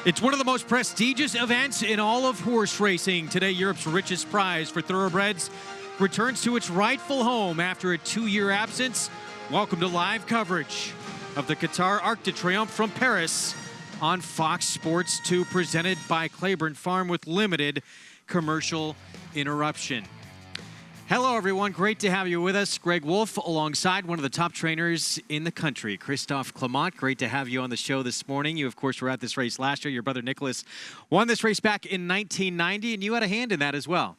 It's one of the most prestigious events in all of horse racing. Today, Europe's richest prize for thoroughbreds returns to its rightful home after a 2-year absence. Welcome to live coverage of the Qatar Arc de Triomphe from Paris on Fox Sports 2, presented by Claiborne Farm with limited commercial interruption. Hello, everyone. Great to have you with us. Greg Wolf, alongside one of the top trainers in the country, Christophe Clement. Great to have you on the show this morning. You, of course, were at this race last year. Your brother Nicholas won this race back in 1990, and you had a hand in that as well.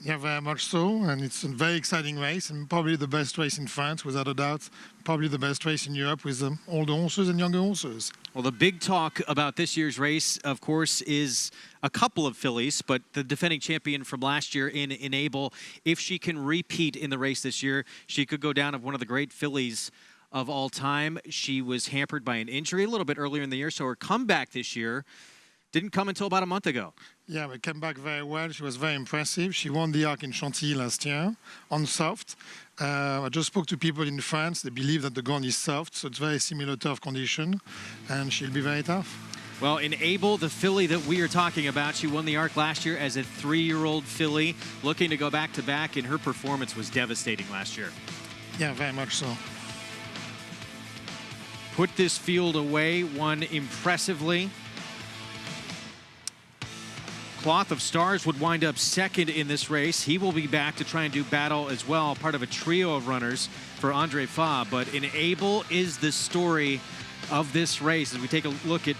Yeah, very much so, and it's a very exciting race, and probably the best race in France, without a doubt. Probably the best race in Europe with older horses and younger horses. Well, the big talk about this year's race, of course, is a couple of fillies, but the defending champion from last year in Enable, if she can repeat in the race this year, she could go down as one of the great fillies of all time. She was hampered by an injury a little bit earlier in the year, so her comeback this year didn't come until about a month ago. Yeah, but came back very well. She was very impressive. She won the Arc in Chantilly last year on soft. I just spoke to people in France. They believe that the ground is soft, so it's very similar turf condition, and she'll be very tough. Well, Enable, the filly that we are talking about, she won the Arc last year as a 3-year-old filly, looking to go back-to-back, and her performance was devastating last year. Yeah, very much so. Put this field away, won impressively. Cloth of Stars would wind up second in this race. He will be back to try and do battle as well, part of a trio of runners for Andre Fa. But Enable is the story of this race. As we take a look at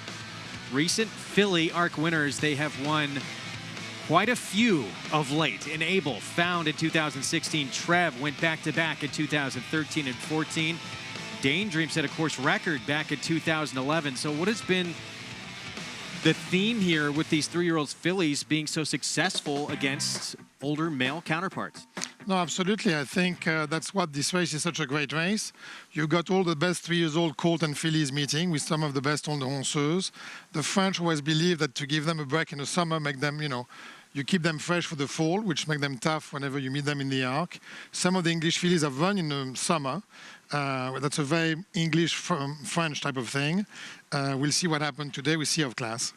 recent filly Arc winners, they have won quite a few of late. Enable, found in 2016. Trev went back-to-back in 2013 and 14. Daydream set a course record back in 2011. So what has been the theme here with these 3-year-old fillies being so successful against older male counterparts? No, absolutely. I think that's what this race is such a great race. You got all the best 3-year-old colt and fillies meeting with some of the best older horses. The French always believe that to give them a break in the summer, make them, you keep them fresh for the fall, which make them tough whenever you meet them in the Arc. Some of the English fillies have run in the summer. That's a very English-French type of thing. We'll see what happened today with Sea of Class.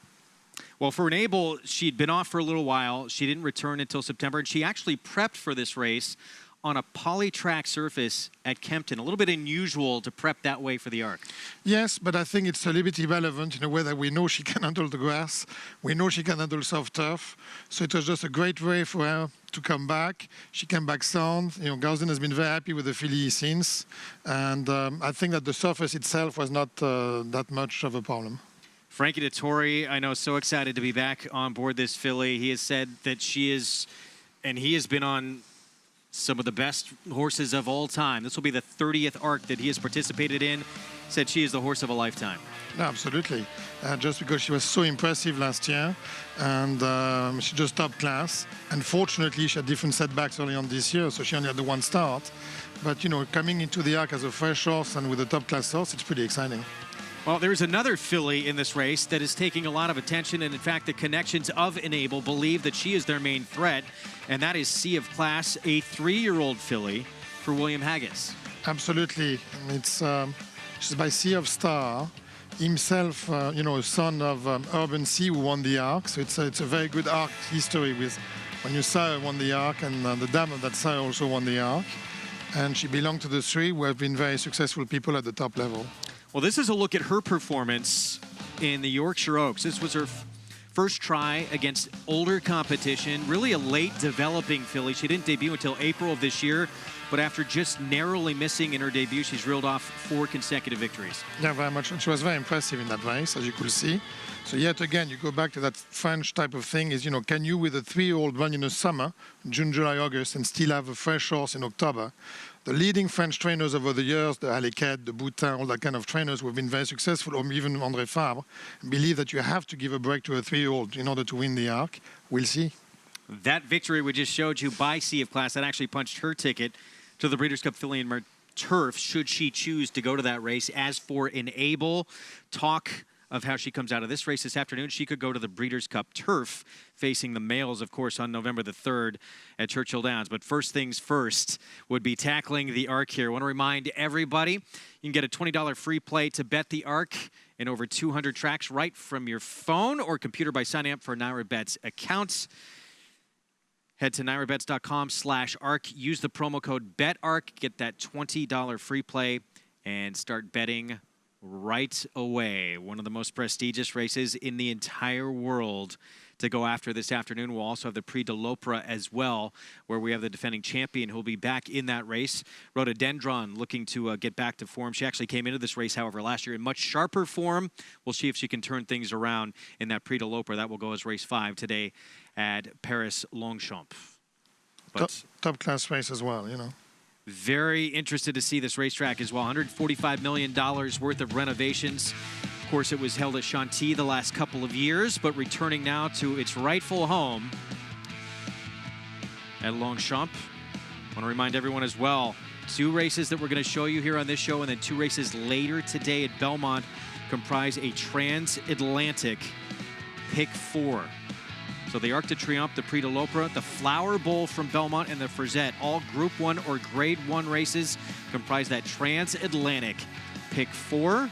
Well, for Enable, she'd been off for a little while. She didn't return until September, and she actually prepped for this race on a poly-track surface at Kempton. A little bit unusual to prep that way for the Arc. Yes, but I think it's a little bit irrelevant in a way that we know she can handle the grass. We know she can handle soft turf. So it was just a great way for her to come back. She came back sound. Gausden has been very happy with the filly since. And I think that the surface itself was not that much of a problem. Frankie Dettori, I know, so excited to be back on board this filly. He has said that she is, and he has been on some of the best horses of all time. This will be the 30th Arc that he has participated in. Said she is the horse of a lifetime. No, absolutely. Just because she was so impressive last year, and she just top class. Unfortunately, she had different setbacks early on this year, so she only had the one start. But, coming into the Arc as a fresh horse and with a top class horse, it's pretty exciting. Well, there's another filly in this race that is taking a lot of attention, and in fact, the connections of Enable believe that she is their main threat, and that is Sea of Class, a 3-year-old filly for William Haggis. Absolutely. She's by Sea of Star, himself, a son of Urban Sea, who won the Arc. So it's a very good Arc history with when your sire won the Arc, and the dam of that sire also won the Arc. And she belonged to the 3 who have been very successful people at the top level. Well, this is a look at her performance in the Yorkshire Oaks. This was her first try against older competition, really a late developing filly. She didn't debut until April of this year, but after just narrowly missing in her debut, she's reeled off 4 consecutive victories. Yeah, very much. And she was very impressive in that race, as you could see. So yet again, you go back to that French type of thing is, can you with a 3-year-old run in the summer, June, July, August, and still have a fresh horse in October? The leading French trainers over the years, the Alequette, the Boutin, all that kind of trainers who have been very successful, or even André Fabre, believe that you have to give a break to a 3-year-old in order to win the Arc. We'll see. That victory we just showed you by Sea of Class, that actually punched her ticket to the Breeders' Cup Filly and Turf, should she choose to go to that race. As for Enable, talk of how she comes out of this race this afternoon. She could go to the Breeders' Cup Turf, facing the males, of course, on November the 3rd at Churchill Downs. But first things first would be tackling the ARC here. I want to remind everybody, you can get a $20 free play to bet the ARC in over 200 tracks right from your phone or computer by signing up for a NYRA Bets account. Head to nyrabets.com/ARC. Use the promo code BETARC. Get that $20 free play and start betting right away. One of the most prestigious races in the entire world to go after this afternoon. We'll also have the Prix de l'Opera as well, where we have the defending champion who'll be back in that race. Rhododendron looking to get back to form. She actually came into this race, however, last year in much sharper form. We'll see if she can turn things around in that Prix de l'Opera. That will go as race 5 today at Paris-Longchamp. Top class race as well, you know. Very interested to see this racetrack as well. $145 million worth of renovations. Of course, it was held at Chantilly the last couple of years, but returning now to its rightful home at Longchamp. I want to remind everyone as well, 2 races that we're going to show you here on this show, and then 2 races later today at Belmont comprise a transatlantic pick 4. So the Arc de Triomphe, the Prix de l'Opera, the Flower Bowl from Belmont, and the Frisette, all Group 1 or Grade 1 races comprise that transatlantic pick 4.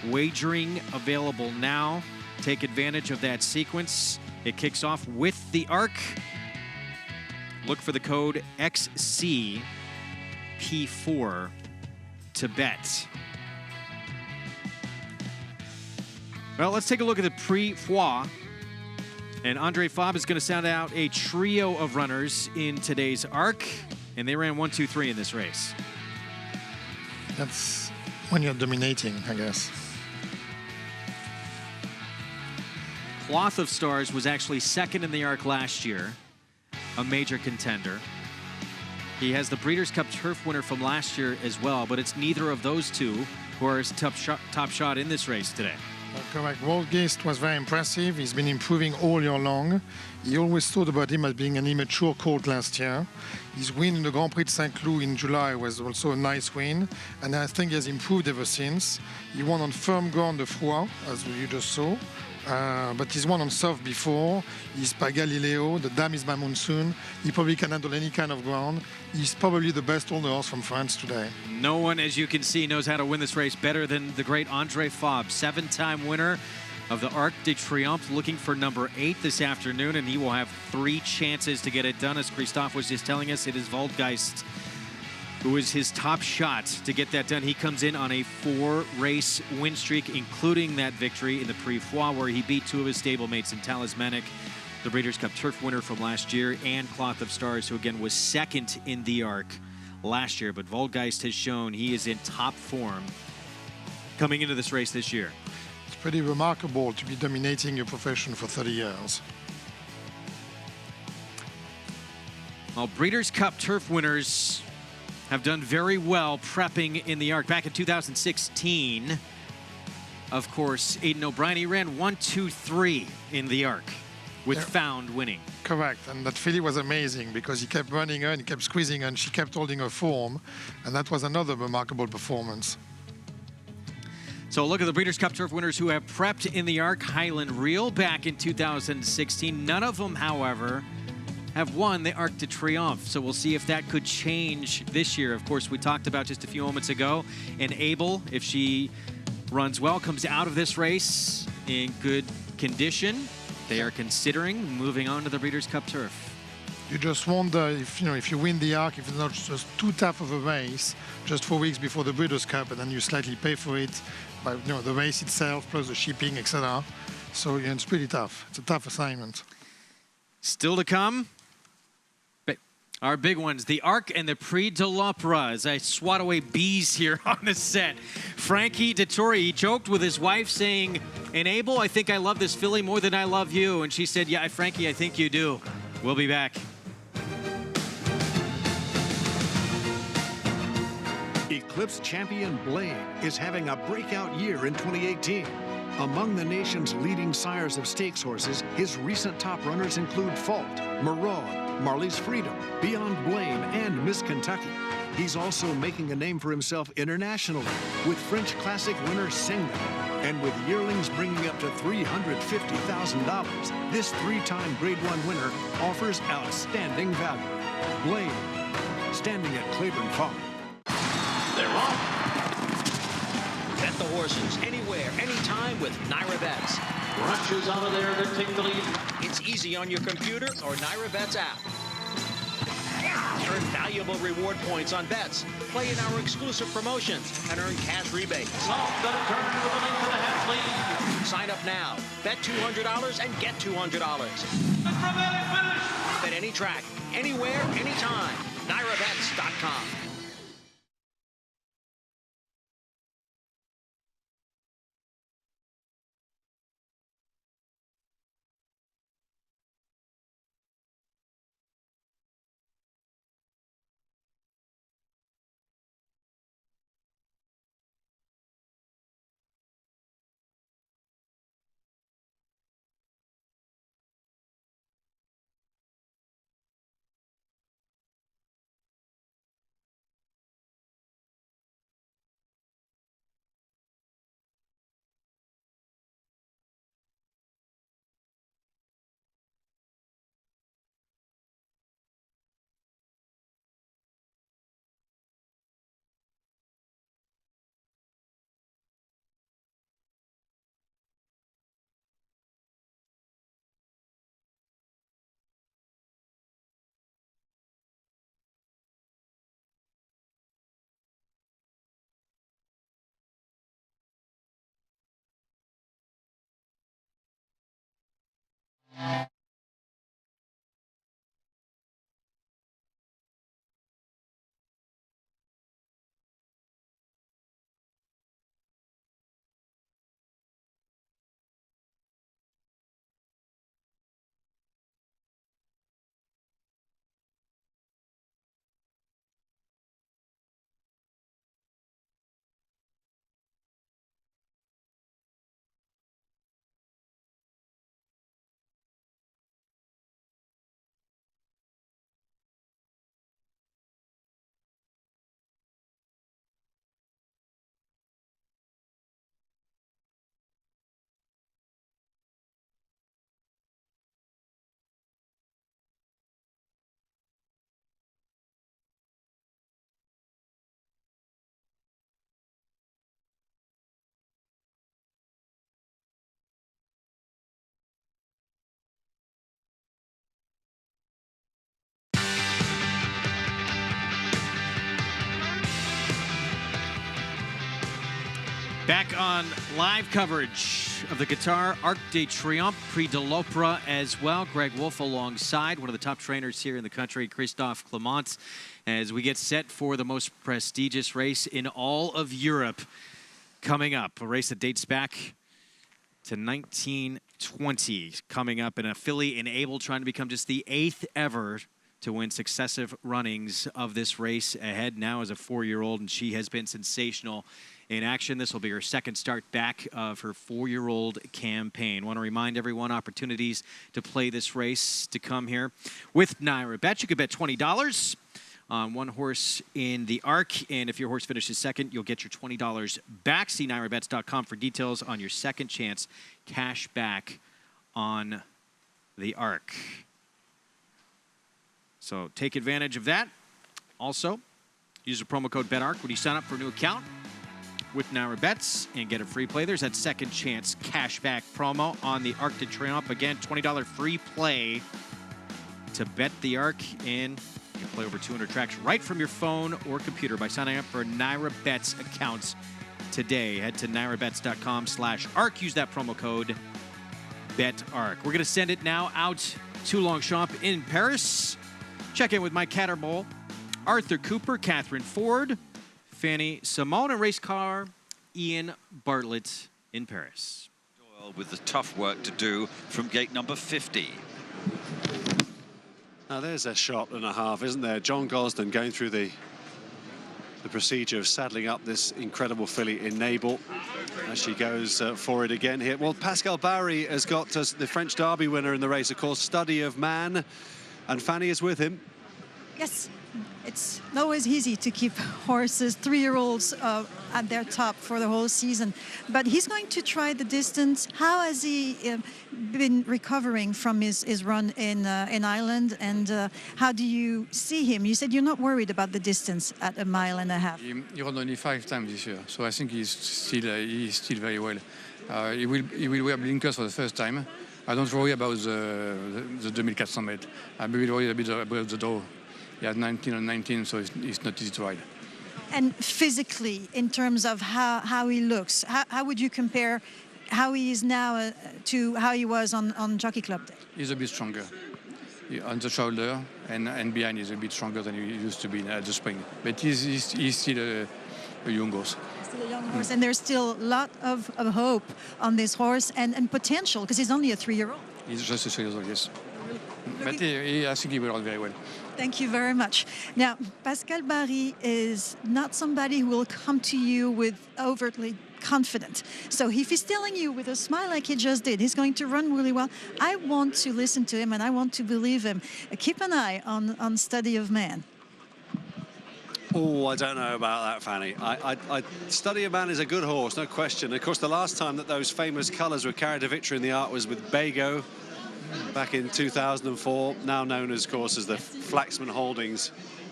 Wagering available now. Take advantage of that sequence. It kicks off with the ARC. Look for the code XCP4 to bet. Well, let's take a look at the Prix Foix. And Andre Fabre is going to sound out a trio of runners in today's ARC. And they ran 1, 2, 3 in this race. That's when you're dominating, I guess. Cloth of Stars was actually second in the ARC last year, a major contender. He has the Breeders' Cup Turf winner from last year as well, but it's neither of those two who are his top shot in this race today. Correct. Waldgeist was very impressive. He's been improving all year long. He always thought about him as being an immature colt last year. His win in the Grand Prix de Saint-Cloud in July was also a nice win, and I think he has improved ever since. He won on firm ground the Foix, as you just saw. But he's won on soft before. He's by Galileo. The Dame is by Monsoon. He probably can handle any kind of ground. He's probably the best older horse from France today. No one, as you can see, knows how to win this race better than the great Andre Fabre, 7-time winner of the Arc de Triomphe, looking for number 8 this afternoon, and he will have 3 chances to get it done. As Christophe was just telling us, it is Waldgeist who is his top shot to get that done. He comes in on a 4-race win streak, including that victory in the Prix Foix, where he beat 2 of his stablemates in Talismanic, the Breeders' Cup Turf winner from last year, and Cloth of Stars, who again was second in the ARC last year. But Waldgeist has shown he is in top form coming into this race this year. It's pretty remarkable to be dominating your profession for 30 years. Well, Breeders' Cup Turf winners have done very well prepping in the ARC. Back in 2016, of course, Aidan O'Brien, he ran 1, 2, 3 in the ARC with Found winning. Correct, and that filly was amazing because he kept running her and he kept squeezing her and she kept holding her form, and that was another remarkable performance. So look at the Breeders' Cup Turf winners who have prepped in the ARC. Highland Reel back in 2016. None of them, however, have won the Arc de Triomphe. So we'll see if that could change this year. Of course, we talked about just a few moments ago, and Abel, if she runs well, comes out of this race in good condition. They are considering moving on to the Breeders' Cup Turf. You just wonder if you win the ARC, if it's not just too tough of a race, just 4 weeks before the Breeders' Cup, and then you slightly pay for it by the race itself plus the shipping, etc. So it's pretty tough. It's a tough assignment. Still to come, our big ones, the ARC and the Prix de l'Opera, as I swat away bees here on the set. Frankie Dettori, he joked with his wife saying, "And Abel, I think I love this filly more than I love you." And she said, "Yeah, Frankie, I think you do." We'll be back. Eclipse champion Blame is having a breakout year in 2018. Among the nation's leading sires of stakes horses, his recent top runners include Fault, Maraude, Marley's Freedom, Beyond Blame, and Miss Kentucky. He's also making a name for himself internationally with French Classic winner Singh. And with yearlings bringing up to $350,000, this three-time Grade 1 winner offers outstanding value. Blade, standing at Claiborne Farm. They're off. Bet the horses anywhere, anytime with NYRA Bets. Rushes out of there to take the lead. It's easy on your computer or NYRA Bets app. Earn valuable reward points on bets. Play in our exclusive promotions and earn cash rebates. Sign up now. Bet $200 and get $200. Bet any track, anywhere, anytime. NYRABets.com. Back on live coverage of the Qatar Arc de Triomphe, Prix de l'Opera as well. Greg Wolf alongside one of the top trainers here in the country, Christophe Clement, as we get set for the most prestigious race in all of Europe coming up. A race that dates back to 1920, coming up in a filly in Able, trying to become just the 8th ever to win successive runnings of this race. Ahead now as a 4-year-old, and she has been sensational in action. This will be her second start back of her 4-year-old campaign. Want to remind everyone, opportunities to play this race to come here with NYRA Bet. You could bet $20 on one horse in the Arc, and if your horse finishes second, you'll get your $20 back. See NYRABets.com for details on your second chance cash back on the Arc. So take advantage of that. Also, use the promo code BETARC when you sign up for a new account with NYRA Bets and get a free play. There's that second chance cashback promo on the Arc de Triomphe. Again, $20 free play to bet the Arc, and you can play over 200 tracks right from your phone or computer by signing up for NYRA Bets accounts today. Head to NYRABets.com/ARC. Use that promo code BETARC. We're going to send it now out to Longchamp in Paris. Check in with Mike Cattermole, Arthur Cooper, Catherine Ford, Fanny Simone, and race car Ian Bartlett in Paris. With the tough work to do from gate number 50. Now there's a shot and a half, isn't there? John Gosden going through the procedure of saddling up this incredible filly in Nable as she goes for it again here. Well, Pascal Barry has got us the French Derby winner in the race, of course, Study of Man, and Fanny is with him. Yes, it's not always easy to keep horses, 3-year-olds, at their top for the whole season. But he's going to try the distance. How has he been recovering from his run in Ireland? And how do you see him? You said you're not worried about the distance at 1.5 miles. He run only 5 times this year, so I think he's still very well. He will wear blinkers for the first time. I don't worry about the 2400 meters. I will worry a bit about the draw. He has 19 on 19, so it's not easy to ride. And physically, in terms of how he looks, how would you compare how he is now to how he was on Jockey Club Day? He's a bit stronger. On the shoulder and behind he's a bit stronger than he used to be at the spring. But he's still a young horse. Still a young horse, and there's still a lot of hope on this horse and potential, because he's only a 3-year-old. He's just a 3-year-old, yes. But I think he will run very well. Thank you very much. Now, Pascal Barry is not somebody who will come to you with overtly confident. So if he's telling you with a smile like he just did, he's going to run really well, I want to listen to him and I want to believe him. Keep an eye on Study of Man. Oh, I don't know about that, Fanny. Study of Man is a good horse, no question. Of course, the last time that those famous colours were carried to victory in the Art was with Bago back in 2004, now known, of course, as the Flaxman Holdings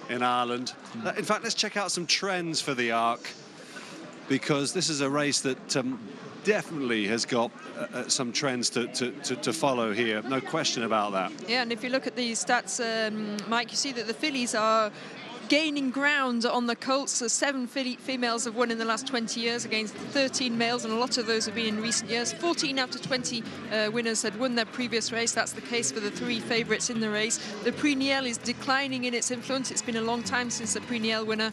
in Ireland. In fact, let's check out some trends for the Arc, because this is a race that definitely has got some trends to follow here. No question about that. Yeah, and if you look at these stats, Mike, you see that the fillies are gaining ground on the colts. 7 females have won in the last 20 years against 13 males, and a lot of those have been in recent years. 14 out of 20 winners had won their previous race. That's the case for the 3 favourites in the race. The Prix is declining in its influence. It's been a long time since the Prix winner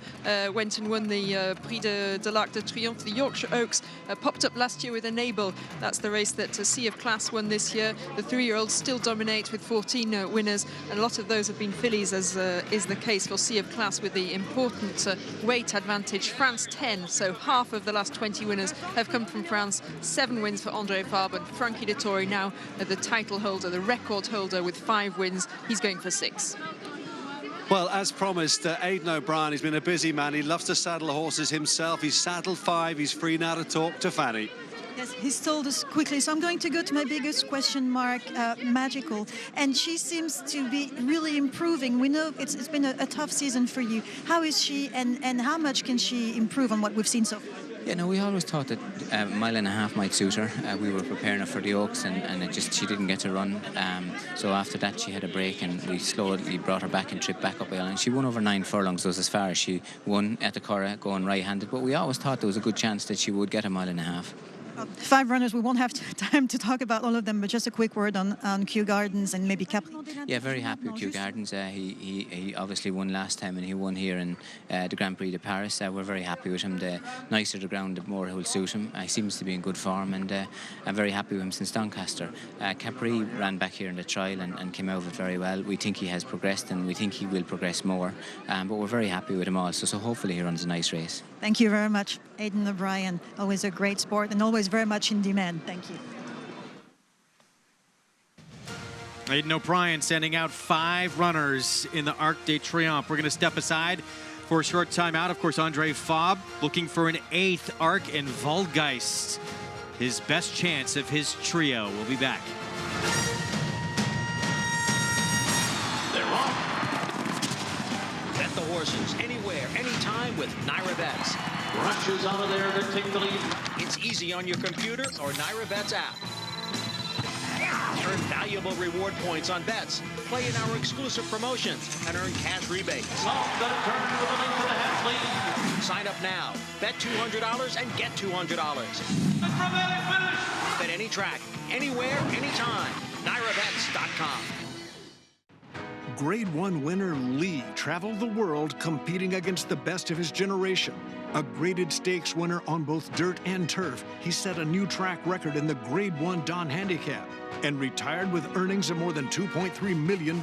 went and won the Prix de l'Arc de Triomphe. The Yorkshire Oaks popped up last year with Enable. That's the race that Sea of Class won this year. The 3-year-olds still dominate with 14 winners, and a lot of those have been fillies, as is the case for Sea of Class, with the important weight advantage. France 10, so half of the last 20 winners have come from France. 7 wins for André Fabre, and Frankie Dettori now the title holder, the record holder, with 5 wins. He's going for 6. Well, as promised, Aidan O'Brien, he's been a busy man. He loves to saddle horses himself. He's saddled 5. He's free now to talk to Fanny. Yes, he's told us quickly. So I'm going to go to my biggest question mark, Magical. And she seems to be really improving. We know it's been a tough season for you. How is she, and how much can she improve on what we've seen so far? Yeah, no, we always thought that 1.5 miles might suit her. We were preparing her for the Oaks, and she didn't get to run. So after that, she had a break, and we slowly brought her back and tripped back up the island. She won over 9 furlongs, so as far as she won at the Curragh, going right-handed. But we always thought there was a good chance that she would get 1.5 miles. 5 runners, we won't have time to talk about all of them, but just a quick word on Kew Gardens and maybe Capri. Yeah, very happy with Kew Gardens. He obviously won last time, and he won here in the Grand Prix de Paris. We're very happy with him. The nicer the ground, the more it will suit him. He seems to be in good form, and I'm very happy with him since Doncaster. Capri ran back here in the trial and came out of it very well. We think he has progressed, and we think he will progress more, but we're very happy with him also, so hopefully he runs a nice race. Thank you very much, Aidan O'Brien. Always a great sport and always very much in demand. Thank you. Aidan O'Brien sending out 5 runners in the Arc de Triomphe. We're going to step aside for a short time out. Of course, André Fabre looking for an 8th Arc, and Volgeist, his best chance of his trio. We'll be back. They're off. Bet the horses anywhere, anytime with NYRA Bets. Rushes out of there to take the lead. It's easy on your computer or NYRA Bets app. Earn valuable reward points on bets. Play in our exclusive promotions and earn cash rebates. Sign up now. Bet $200 and get $200. Bet any track, anywhere, anytime. NYRABets.com. Grade 1 winner Lee traveled the world competing against the best of his generation. A graded stakes winner on both dirt and turf, he set a new track record in the Grade 1 Don Handicap and retired with earnings of more than $2.3 million.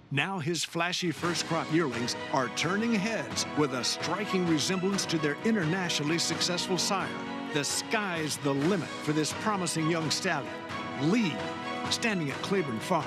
Now his flashy first crop yearlings are turning heads with a striking resemblance to their internationally successful sire. The sky's the limit for this promising young stallion. Lee, standing at Claiborne Farm.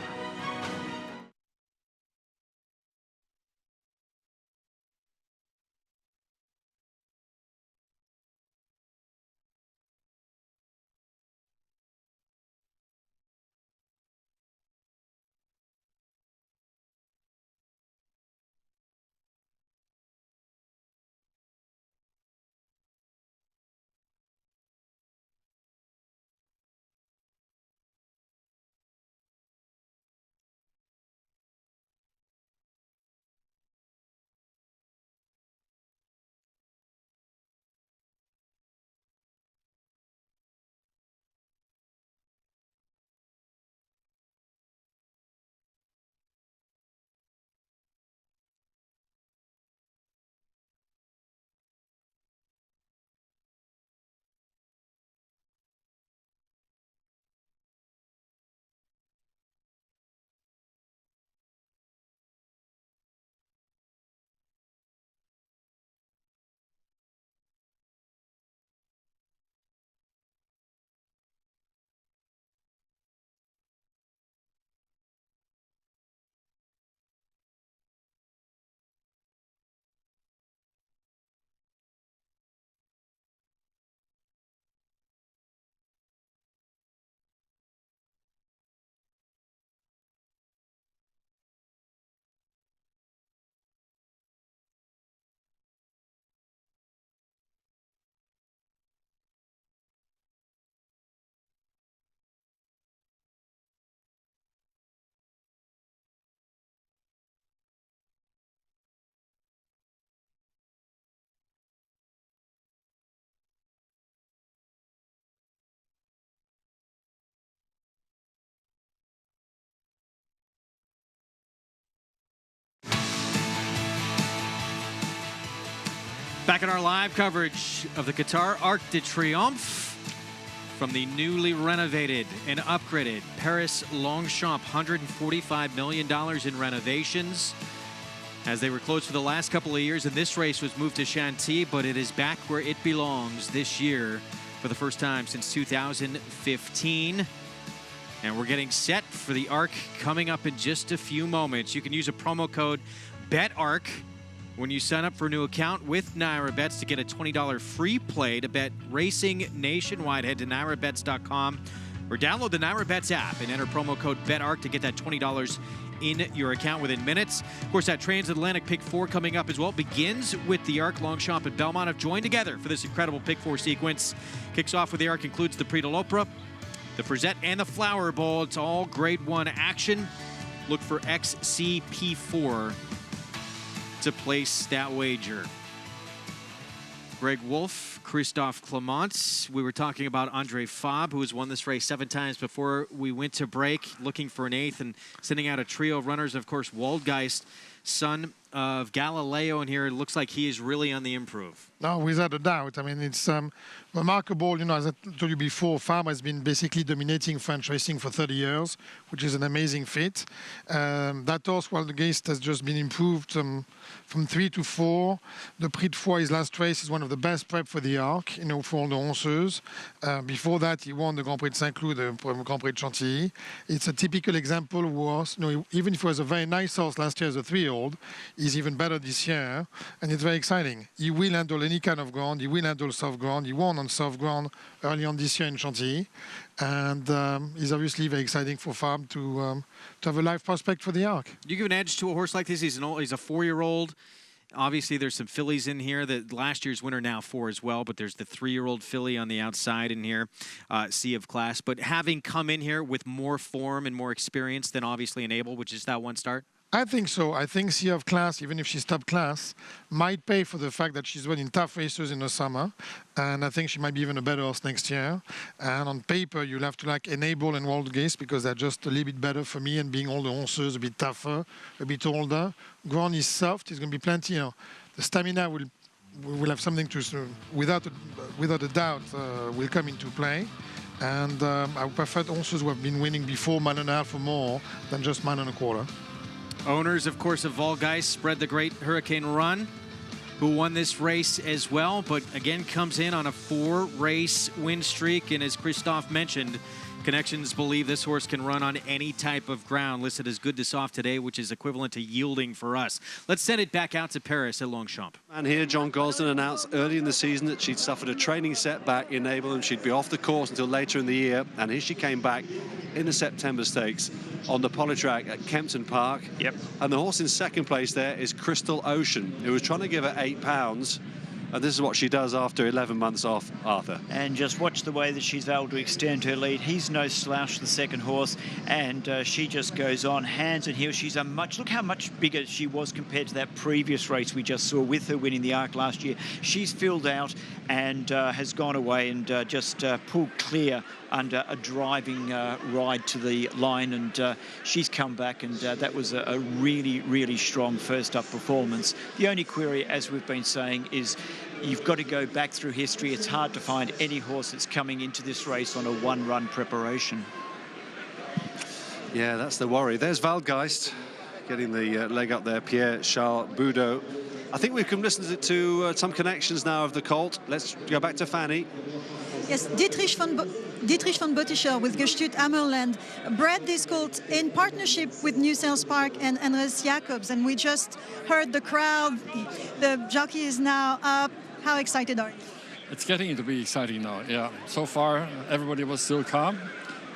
Back in our live coverage of the Qatar Arc de Triomphe from the newly renovated and upgraded Paris Longchamp, $145 million in renovations as they were closed for the last couple of years, and this race was moved to Chantilly, but it is back where it belongs this year for the first time since 2015. And we're getting set for the Arc coming up in just a few moments. You can use a promo code BETARC when you sign up for a new account with NYRA Bets to get a $20 free play to bet racing nationwide. Head to nyrabets.com or download the NYRA Bets app and enter promo code BETARC to get that $20 in your account within minutes. Of course, that Transatlantic Pick 4 coming up as well begins with the Arc. Longchamp and Belmont have joined together for this incredible Pick 4 sequence. Kicks off with the Arc, includes the Prix de l'Opera, the Frisette, and the Flower Bowl. It's all Grade 1 action. Look for XCP4 to place that wager. Greg Wolf, Christophe Clement. We were talking about Andre Fabre, who has won this race 7 times before we went to break, looking for an 8th and sending out a trio of runners. And of course, Waldgeist, son of Galileo in here. It looks like he is really on the improve. No, without a doubt. I mean, it's remarkable. You know, as I told you before, Fabre has been basically dominating French racing for 30 years, which is an amazing feat. That horse, Waldgeist, has just been improved from 3 to 4. The Prix de 4, his last race, is one of the best prep for the Arc, you know, for all the Honceuses. Before that, he won the Grand Prix de Saint-Cloud, the Grand Prix de Chantilly. It's a typical example of horse. You know, even if he was a very nice horse last year as a 3-year-old, he's even better this year, and it's very exciting. He will handle any kind of ground. He will handle soft ground. He won on soft ground early on this year in Chantilly, and he's obviously very exciting for Fabre to have a live prospect for the Arc. You give an edge to a horse like this. He's a 4-year-old. Obviously, there's some fillies in here. That last year's winner now 4 as well, but there's the 3-year-old filly on the outside in here, Sea of Class. But having come in here with more form and more experience than obviously Enable, which is that one start. I think so. I think Sea of Class, even if she's top class, might pay for the fact that she's winning tough races in the summer. And I think she might be even a better horse next year. And on paper, you'll have to like Enable and Waldgeist because they're just a little bit better for me, and being all the Honceuses, a bit tougher, a bit older. Ground is soft. It's going to be plenty. You know, the stamina will have something to, without a doubt, will come into play. And I prefer Honceuses who have been winning before, 1.5 or more, than just 1.25. Owners, of course, of Waldgeist spread the great Hurricane Run, who won this race as well, but again comes in on a 4-race win streak. And as Christophe mentioned, Connections believe this horse can run on any type of ground, listed as good to soft today, which is equivalent to yielding for us. Let's send it back out to Paris at Longchamp. And here, John Gosden announced early in the season that she'd suffered a training setback in Enable and she'd be off the course until later in the year. And here she came back in the September Stakes on the Polytrack at Kempton Park. Yep. And the horse in second place there is Crystal Ocean, who was trying to give her £8. And this is what she does after 11 months off, Arthur. And just watch the way that she's able to extend her lead. He's no slouch, the second horse, and she just goes on, hands and heels. She's look how much bigger she was compared to that previous race we just saw with her winning the Arc last year. She's filled out and has gone away and just pulled clear under a driving ride to the line, and she's come back, and that was a really, really strong first up performance. The only query, as we've been saying, is you've got to go back through history. It's hard to find any horse that's coming into this race on a one-run preparation. Yeah, that's the worry. There's Waldgeist getting the leg up there, Pierre-Charles Boudot. I think we can listen to some connections now of the colt. Let's go back to Fanny. Yes, Dietrich von Bottischer with Gestüt Ammerland bred this colt in partnership with New Sales Park and Andres Jacobs, and we just heard the crowd. The jockey is now up. How excited are you? It's getting to be exciting now, yeah. So far, everybody was still calm,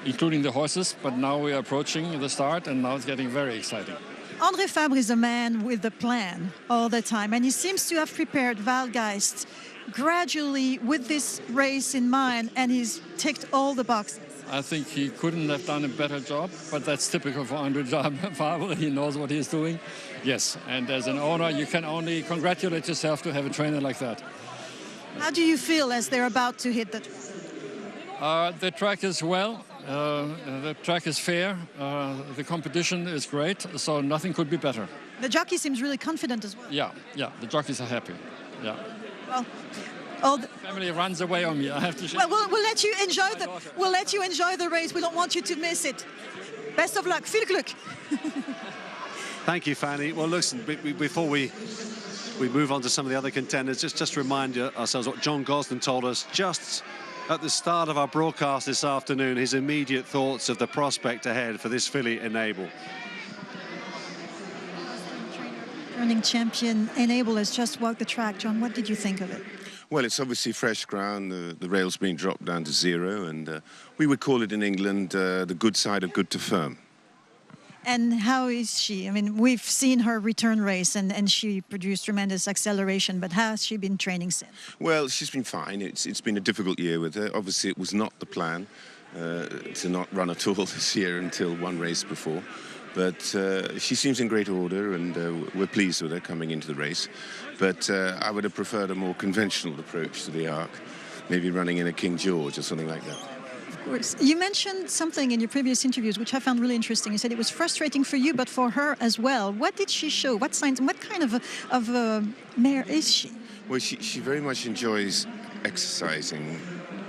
including the horses, but now we are approaching the start, and now it's getting very exciting. Andre Fabre is a man with a plan all the time, and he seems to have prepared Waldgeist gradually with this race in mind, and he's ticked all the boxes. I think he couldn't have done a better job, but that's typical for Andre Fabre. He knows what he's doing. Yes, and as an owner, you can only congratulate yourself to have a trainer like that. How do you feel as they're about to hit the track? The track is well. The track is fair. The competition is great, so nothing could be better. The jockey seems really confident as well. Yeah, the jockeys are happy. Yeah. Well, all the family runs away on me. I have to share. well, we'll let you enjoy the race. We don't want you to miss it. Best of luck. Viel Glück. Thank you, Fanny. Well, listen, before we move on to some of the other contenders, just remind ourselves what John Gosden told us just at the start of our broadcast this afternoon, his immediate thoughts of the prospect ahead for this filly Enable. Returning champion Enable has just walked the track. John, what did you think of it? Well, it's obviously fresh ground. The rail's been dropped down to 0, and we would call it in England the good side of good to firm. And how is she? I mean, we've seen her return race, and she produced tremendous acceleration, but how has she been training since? Well, she's been fine. It's been a difficult year with her. Obviously, it was not the plan to not run at all this year until one race before. But she seems in great order, and we're pleased with her coming into the race. But I would have preferred a more conventional approach to the Arc, maybe running in a King George or something like that. Of course. You mentioned something in your previous interviews, which I found really interesting. You said it was frustrating for you, but for her as well. What did she show? What signs? And what kind of a mare is she? Well, she very much enjoys exercising,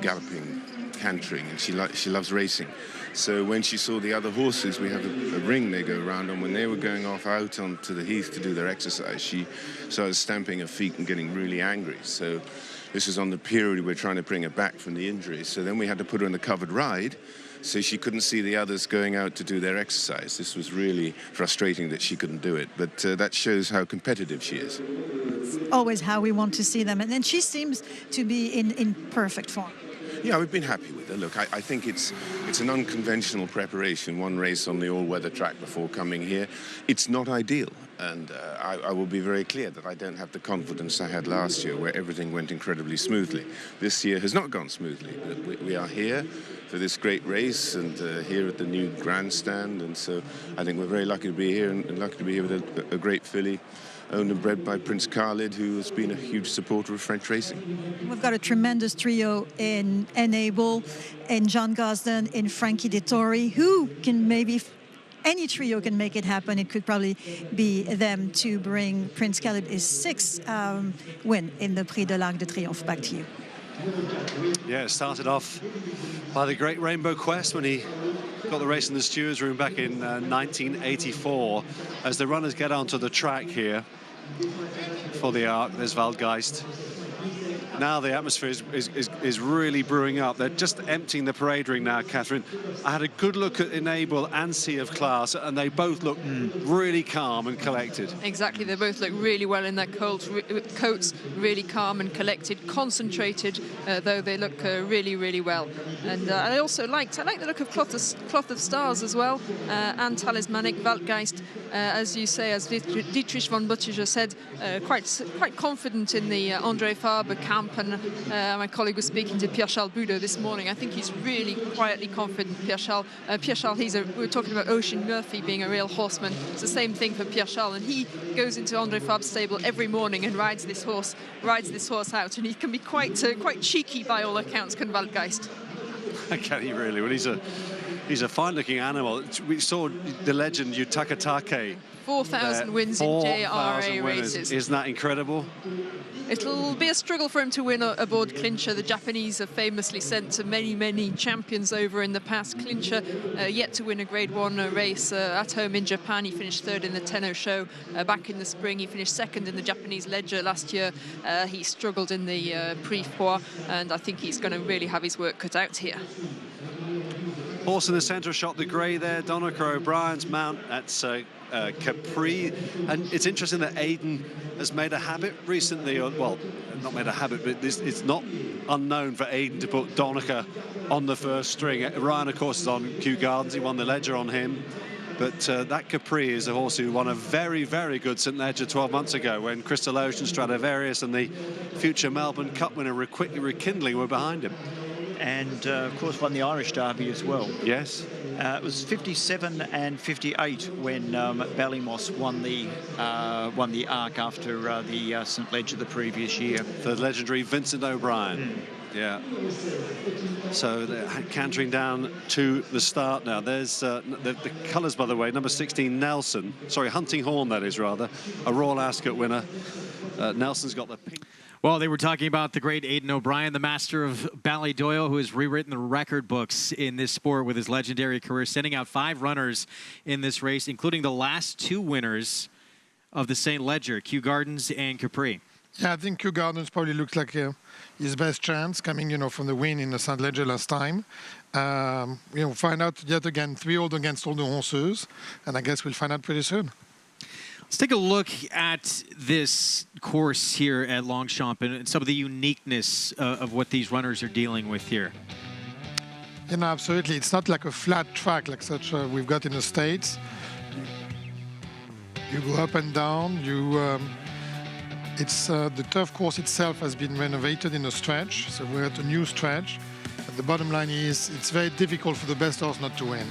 galloping, cantering, and she loves racing. So when she saw the other horses, we have a ring they go around on. When they were going off out onto the heath to do their exercise, she started stamping her feet and getting really angry. So this was on the period we were trying to bring her back from the injury. So then we had to put her in the covered ride, so she couldn't see the others going out to do their exercise. This was really frustrating that she couldn't do it, but that shows how competitive she is. It's always how we want to see them, and then she seems to be in perfect form. Yeah, we've been happy with her. Look, I think it's an unconventional preparation, one race on the all-weather track before coming here. It's not ideal, and I will be very clear that I don't have the confidence I had last year, where everything went incredibly smoothly. This year has not gone smoothly, but we are here for this great race, and here at the new grandstand, and so I think we're very lucky to be here, and lucky to be here with a great filly, owned and bred by Prince Khalid, who has been a huge supporter of French racing. We've got a tremendous trio in Enable, in John Gosden, in Frankie Dettori, who can maybe, any trio can make it happen. It could probably be them to bring Prince Khalid his 6th win in the Prix de l'Arc de Triomphe. Back to you. Yeah, it started off by the Great Rainbow Quest when he got the race in the stewards room back in 1984. As the runners get onto the track here for the Arc, there's Waldgeist. Now the atmosphere is really brewing up. They're just emptying the parade ring now, Catherine. I had a good look at Enable and Sea of Class, and they both look really calm and collected. Exactly, they both look really well in their coats, really calm and collected, concentrated, though they look really, really well. And I like the look of Cloth of Stars as well, and Talismanic, Waldgeist, as you say, as Dietrich von Buttiger said, quite confident in the André Fabre camp. And my colleague was speaking to Pierre-Charles Boudot this morning. I think he's really quietly confident, Pierre-Charles. We were talking about Ocean Murphy being a real horseman. It's the same thing for Pierre-Charles, and he goes into André Fabre's stable every morning and rides this horse out, and he can be quite cheeky by all accounts, can Waldgeist. Can he really? Well, he's a fine-looking animal. We saw the legend Yutaka Take. 4,000 wins in JRA races. Isn't that incredible? It'll be a struggle for him to win aboard Clincher. The Japanese have famously sent to many champions over in the past. Clincher yet to win a Grade 1 race at home in Japan. He finished 3rd in the Tenno show back in the spring. He finished 2nd in the Japanese Ledger last year. He struggled in the Prix, and I think he's going to really have his work cut out here. Horse in the centre shot the grey there, Donica O'Brien's mount at Capri. And it's interesting that Aidan has made a habit recently, or well, not made a habit, but it's not unknown for Aidan to put Donica on the first string. Ryan, of course, is on Kew Gardens. He won the Ledger on him. But that Capri is a horse who won a very, very good St Ledger 12 months ago when Crystal Ocean, Stradivarius and the future Melbourne Cup winner Rekindling were behind him. And of course won the Irish Derby as well. Yes. It was 57 and 58 when Ballymoss won the Arc after the St Ledger the previous year. The legendary Vincent O'Brien. Yeah. So they're cantering down to the start now. There's the colours, by the way. Number 16, Nelson. Sorry, Hunting Horn, that is, rather. A Royal Ascot winner. Nelson's got the pink. Well, they were talking about the great Aidan O'Brien, the master of Ballydoyle, who has rewritten the record books in this sport with his legendary career, sending out 5 runners in this race, including the last 2 winners of the St. Leger, Kew Gardens and Prix. Yeah, I think Kew Gardens probably looks like his best chance coming, from the win in the St. Leger last time. Find out yet again 3-year-old against all the horses, and I guess we'll find out pretty soon. Let's take a look at this course here at Longchamp and some of the uniqueness of what these runners are dealing with here. Absolutely. It's not like a flat track like such we've got in the States. You go up and down. The turf course itself has been renovated in a stretch, so we're at a new stretch. But the bottom line is it's very difficult for the best horse not to win.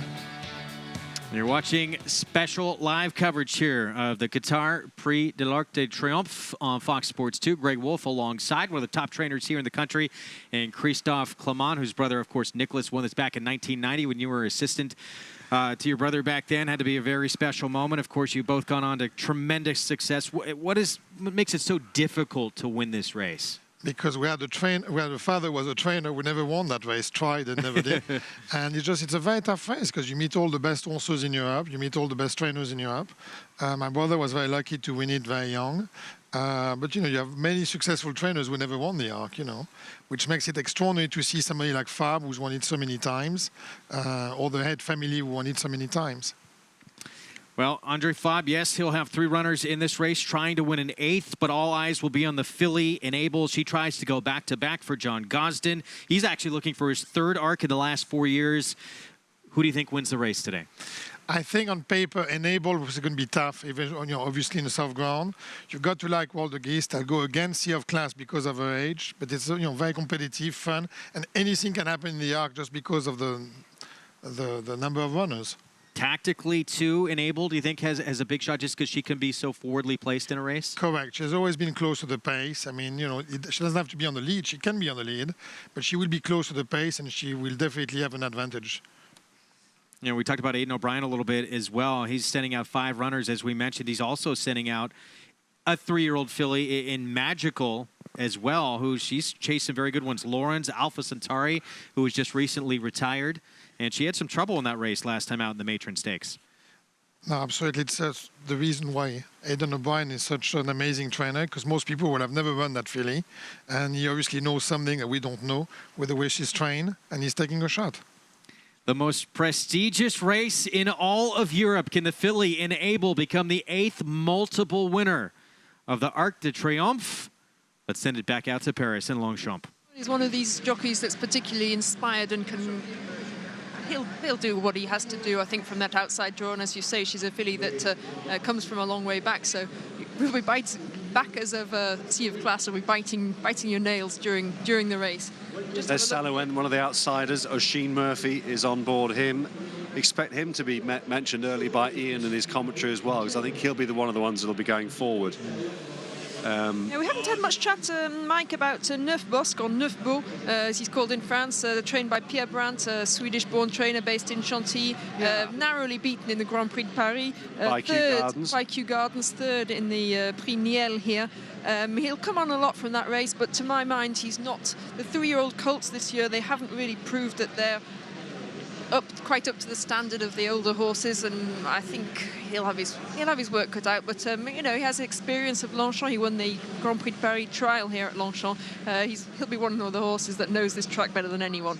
You're watching special live coverage here of the Qatar Prix de l'Arc de Triomphe on Fox Sports 2. Greg Wolf alongside one of the top trainers here in the country, and Christophe Clement, whose brother, of course, Nicholas, won this back in 1990 when you were assistant to your brother back then. Had to be a very special moment. Of course, you've both gone on to tremendous success. What makes it so difficult to win this race? Because the father was a trainer who never won that race, tried and never did. And it's a very tough race because you meet all the best horses in Europe, you meet all the best trainers in Europe. My brother was very lucky to win it very young. But, you have many successful trainers who never won the Arc, which makes it extraordinary to see somebody like Fab who's won it so many times, or the Head family who won it so many times. Well, Andre Fabre, yes, he'll have 3 runners in this race trying to win an 8th, but all eyes will be on the filly Enable. She tries to go back-to-back for John Gosden. He's actually looking for his 3rd Arc in the last 4 years. Who do you think wins the race today? I think on paper, Enable is going to be tough, even, obviously in the soft ground. You've got to like Walter Geist. I'll go against Sea of Class because of her age, but it's very competitive, fun, and anything can happen in the Arc just because of the number of runners. Tactically, too, Enable, do you think has a big shot just because she can be so forwardly placed in a race? Correct. She has always been close to the pace. I mean, she doesn't have to be on the lead. She can be on the lead, but she will be close to the pace, and she will definitely have an advantage. We talked about Aidan O'Brien a little bit as well. He's sending out 5 runners, as we mentioned. He's also sending out a 3-year-old filly in Magical as well, who she's chased some very good ones. Lawrence, Alpha Centauri, who was just recently retired. And she had some trouble in that race last time out in the Matron Stakes. No, absolutely. It's the reason why Aidan O'Brien is such an amazing trainer, because most people would have never run that filly. And he obviously knows something that we don't know with the way she's trained, and he's taking a shot. The most prestigious race in all of Europe. Can the filly Enable become the 8th multiple winner of the Arc de Triomphe? Let's send it back out to Paris and Longchamp. He's one of these jockeys that's particularly inspired and can... He'll do what he has to do, I think, from that outside draw. And as you say, she's a filly that comes from a long way back. So we'll be backers of Sea of Class will be biting your nails during the race. There's Salouin, one of the outsiders. Oisin Murphy is on board him. Expect him to be mentioned early by Ian in his commentary as well, because I think he'll be one of the ones that'll be going forward. Yeah, we haven't had much chat, Mike, about Neuf Bosque, or Neuf Beau, as he's called in France, trained by Pierre Brandt, a Swedish-born trainer based in Chantilly, narrowly beaten in the Grand Prix de Paris. By Kew Gardens, 3rd in the Prix Niel here. He'll come on a lot from that race, but to my mind, he's not. The 3-year-old colts this year, they haven't really proved that they're quite up to the standard of the older horses, and I think he'll have his work cut out. But he has experience of Longchamp. He won the Grand Prix de Paris trial here at Longchamp. He'll be one of the horses that knows this track better than anyone.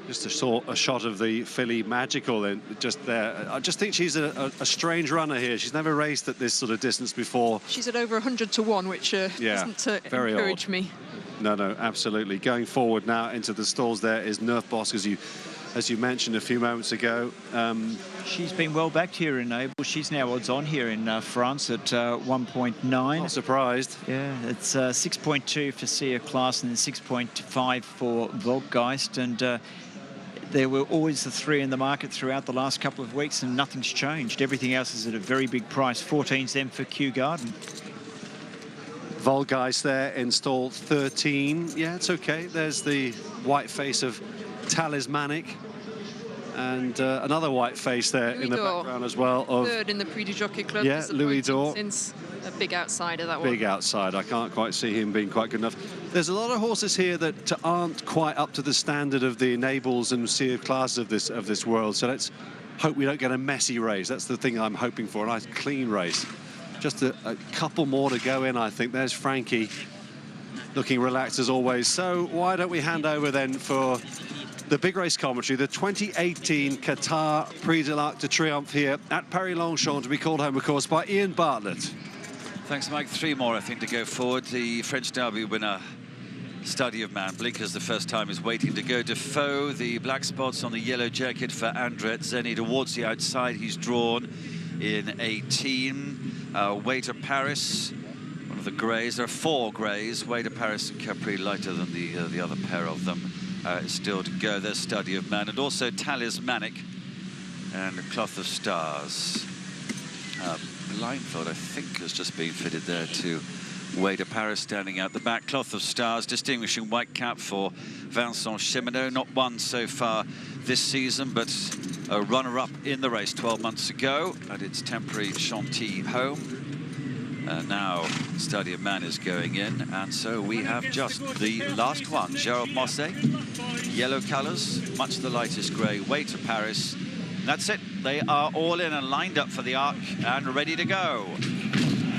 Just a shot of the filly Magical then, just there. I just think she's a strange runner here. She's never raced at this sort of distance before. She's at over 100 to 1, which doesn't encourage me. No, absolutely. Going forward now into the stalls there is Neuf Bosque, as you mentioned a few moments ago. She's been well backed here in Enable. She's now odds on here in France at 1.9. Not surprised. Yeah, it's 6.2 for Sea of Class and 6.5 for Volkgeist. And there were always the 3 in the market throughout the last couple of weeks, and nothing's changed. Everything else is at a very big price. 14's then for Kew Garden. Volkgeist there in stall 13. Yeah, it's okay. There's the white face of Talismanic. And another white face there Louis in the Dore. background as well. Of Third in the Prix du Jockey Club. Yeah, Louis Dore. Since a big outsider, that one. Big outside. I can't quite see him being quite good enough. There's a lot of horses here that aren't quite up to the standard of the Enables and Sea of Class of this world. So let's hope we don't get a messy race. That's the thing I'm hoping for, a nice clean race. Just a couple more to go in, I think. There's Frankie looking relaxed as always. So why don't we hand over then for the big race commentary, the 2018 Qatar Prix de l'Arc de Triomphe here at Paris-Longchamp, to be called home, of course, by Ian Bartlett. Thanks, Mike. 3 more, I think, to go forward. The French Derby winner, Study of Man. Blinkers the first time is waiting to go. Defoe, the black spots on the yellow jacket for Andret Zeni. Towards the outside, he's drawn in 18. Way to Paris, one of the greys. There are 4 greys. Way to Paris and Capri, lighter than the other pair of them. Still to go. There's Study of Man, and also Talismanic and Cloth of Stars. Blindfold, I think, has just been fitted there to Way to Paris, standing out the back. Cloth of Stars, distinguishing white cap for Vincent Cheminot. Not won so far this season, but a runner-up in the race 12 months ago at its temporary Chantilly home. Now Study of Man is going in, and so we have just the last one. Gerald Mosse, yellow colours, much the lightest grey. Way to Paris. That's it. They are all in and lined up for the arc and ready to go.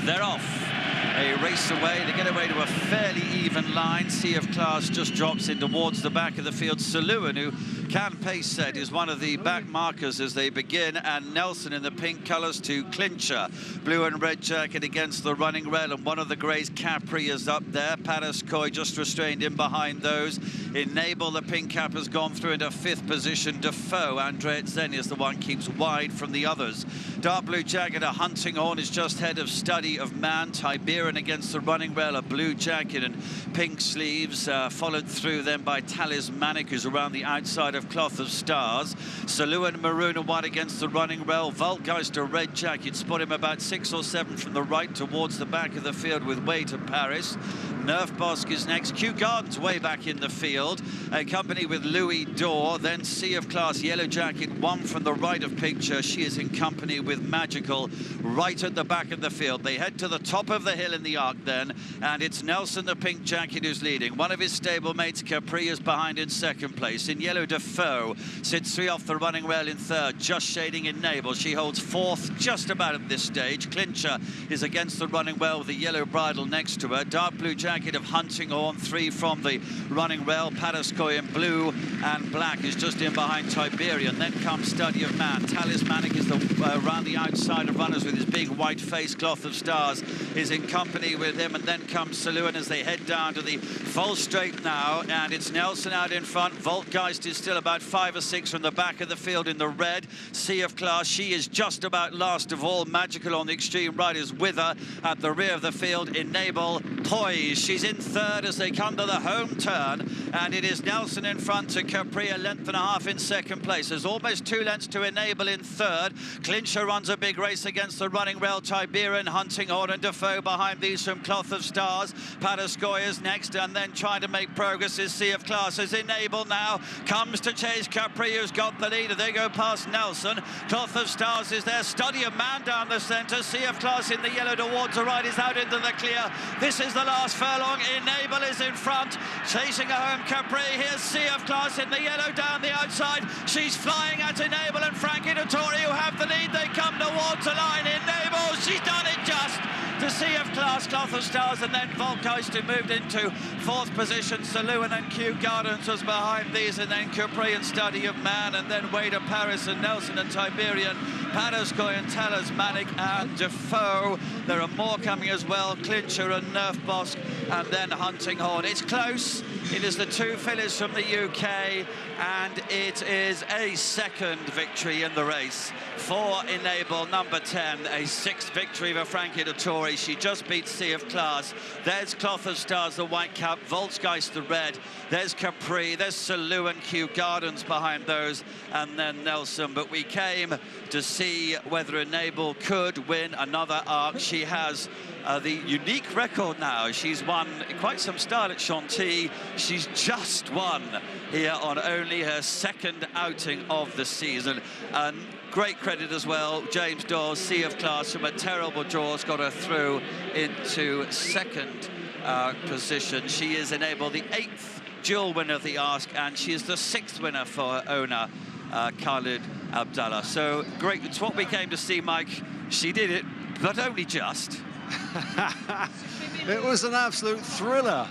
They're off. A race away to get away to a fairly even line. Sea of Class just drops in towards the back of the field. Saluin, who can pace set, is one of the back markers as they begin, and Nelson in the pink colours to Clincher. Blue and red jacket against the running rail, and one of the greys, Capri, is up there. Paris-Coy just restrained in behind those. Enable, the pink cap, has gone through into 5th position. Defoe, Andret Zeni is the one keeps wide from the others. Dark blue jacket, a hunting horn, is just ahead of Study of Man. Tiberian against the running rail, a blue jacket and pink sleeves, followed through then by Talismanic, who's around the outside of Cloth of Stars. Saluin maroon and white against the running rail. Voltgeister red jacket, spot him about 6 or 7 from the right towards the back of the field with Way to Paris. Nerf Bosque is next. Kew Gardens way back in the field, accompanied with Louis Dore. Then Sea of Class, yellow jacket, 1 from the right of picture. She is in company with Magical right at the back of the field. They head to the top of the hill in the arc then, and it's Nelson, the pink jacket, who's leading. One of his stablemates, Capri, is behind in 2nd place. In yellow, Defoe sits 3 off the running rail in 3rd, just shading Enable. She holds 4th just about at this stage. Clincher is against the running rail with the yellow bridle next to her. Dark blue jacket of Hunting Horn, 3 from the running rail. Paris-Coy in blue and black is just in behind Tiberian. Then comes Study of Man. Talismanic is around the outside of runners with his big white face. Cloth of Stars is in company with him, and then comes Saluin as they head down to the full straight now, and it's Nelson out in front. Voltgeist is still about 5 or 6 from the back of the field in the red. Sea of Class, she is just about last of all. Magical on the extreme right is with her at the rear of the field. Enable, Poise, she's in 3rd as they come to the home turn, and it is Nelson in front to Capri, a length and a half in 2nd place. There's almost 2 lengths to Enable in 3rd. Clincher runs a big race against the running rail. Tiberian, Hunting Horn and Defoe behind these from Cloth of Stars. Paris-Coy is next, and then trying to make progress is Sea of Class. As Enable now comes to chase Capri, who's got the lead. They go past Nelson. Cloth of Stars is there. Study of Man down the centre. Sea of Class in the yellow towards the right is out into the clear. This is the last furlong. Enable is in front, chasing her home Capri. Here's Sea of Class in the yellow down the outside. She's flying at Enable and Frankie Dettori, who have the lead. They come towards the line. Enable, she's done it just to Sea of Class, Cloth of Stars, and then Voltgeist, who moved into 4th position. Saluin and Kew Gardens was behind these, and then Capri and Study of Man, and then Way to Paris and Nelson and Tiberian, Paris-Coy and Talismanic and Defoe. There are more coming as well, Clincher and Nerf Bosque, and then Hunting Horn. It's close. It is the 2 fillies from the UK, and it is a 2nd victory in the race for Enable, number 10, a 6th victory for Frankie Dettori. She just beat Sea of Class. There's Cloth of Stars, the white cap, Volksgeist, the red. There's Capri, there's Salou and Kew Gardens behind those, and then Nelson. But we came to see whether Enable could win another arc. She has the unique record now. She's won quite some style at Chantilly. She's just won here on only her 2nd outing of the season. And great credit as well, James Dawes, Sea of Class, from a terrible draw, has got her through into 2nd position. She is Enable, the 8th dual winner of the Ask, and she is the 6th winner for her owner, Khalid Abdallah. So great, it's what we came to see, Mike. She did it, but only just. It was an absolute thriller.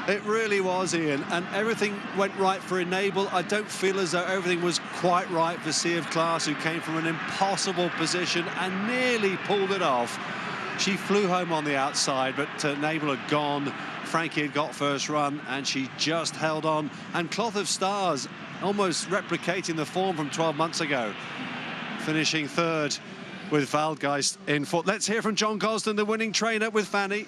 It really was, Ian, and everything went right for Enable. I don't feel as though everything was quite right for Sea of Class, who came from an impossible position and nearly pulled it off. She flew home on the outside, but Enable had gone. Frankie had got first run, and she just held on. And Cloth of Stars, almost replicating the form from 12 months ago, finishing 3rd with Volksgeist in 4th. Let's hear from John Gosden, the winning trainer, with Fanny.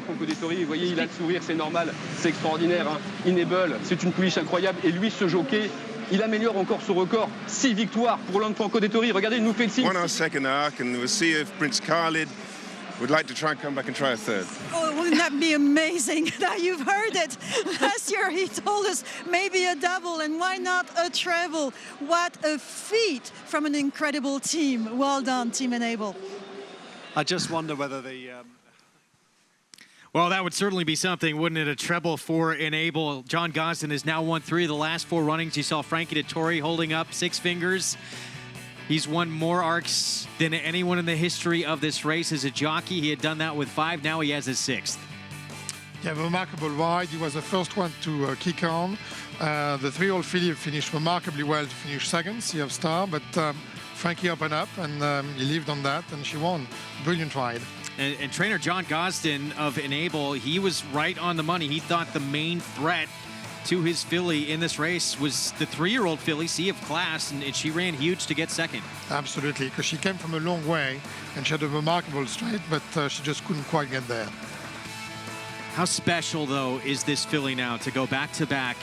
Vous voyez, il a le sourire, c'est normal, c'est extraordinaire. Hein. Enable, c'est une pouliche incroyable. Et lui, ce jockey, il améliore encore son record. 6 victoires pour Franco Dettori. Regardez, il nous fait le signe. Won our 2nd arc, and we'll see if Prince Khalid would like to try and come back and try a 3rd. Oh, wouldn't that be amazing? Now you've heard it. Last year he told us maybe a double, and why not a treble? What a feat from an incredible team. Well done, Team Enable. I just wonder whether the... Well, that would certainly be something, wouldn't it? A treble for Enable. John Gosden has now won 3 of the last 4 runnings. You saw Frankie Dettori holding up 6 fingers. He's won more arcs than anyone in the history of this race as a jockey. He had done that with 5. Now he has his 6th. Yeah, remarkable ride. He was the first one to kick on. The 3-year-old filly finished remarkably well to finish 2nd, Sea of Star, but Frankie opened up and he lived on that, and she won. Brilliant ride. And trainer John Gosden of Enable, he was right on the money. He thought the main threat to his filly in this race was the 3-year-old filly, Sea of Class, and she ran huge to get 2nd. Absolutely, because she came from a long way, and she had a remarkable straight, but she just couldn't quite get there. How special, though, is this filly now to go back-to-back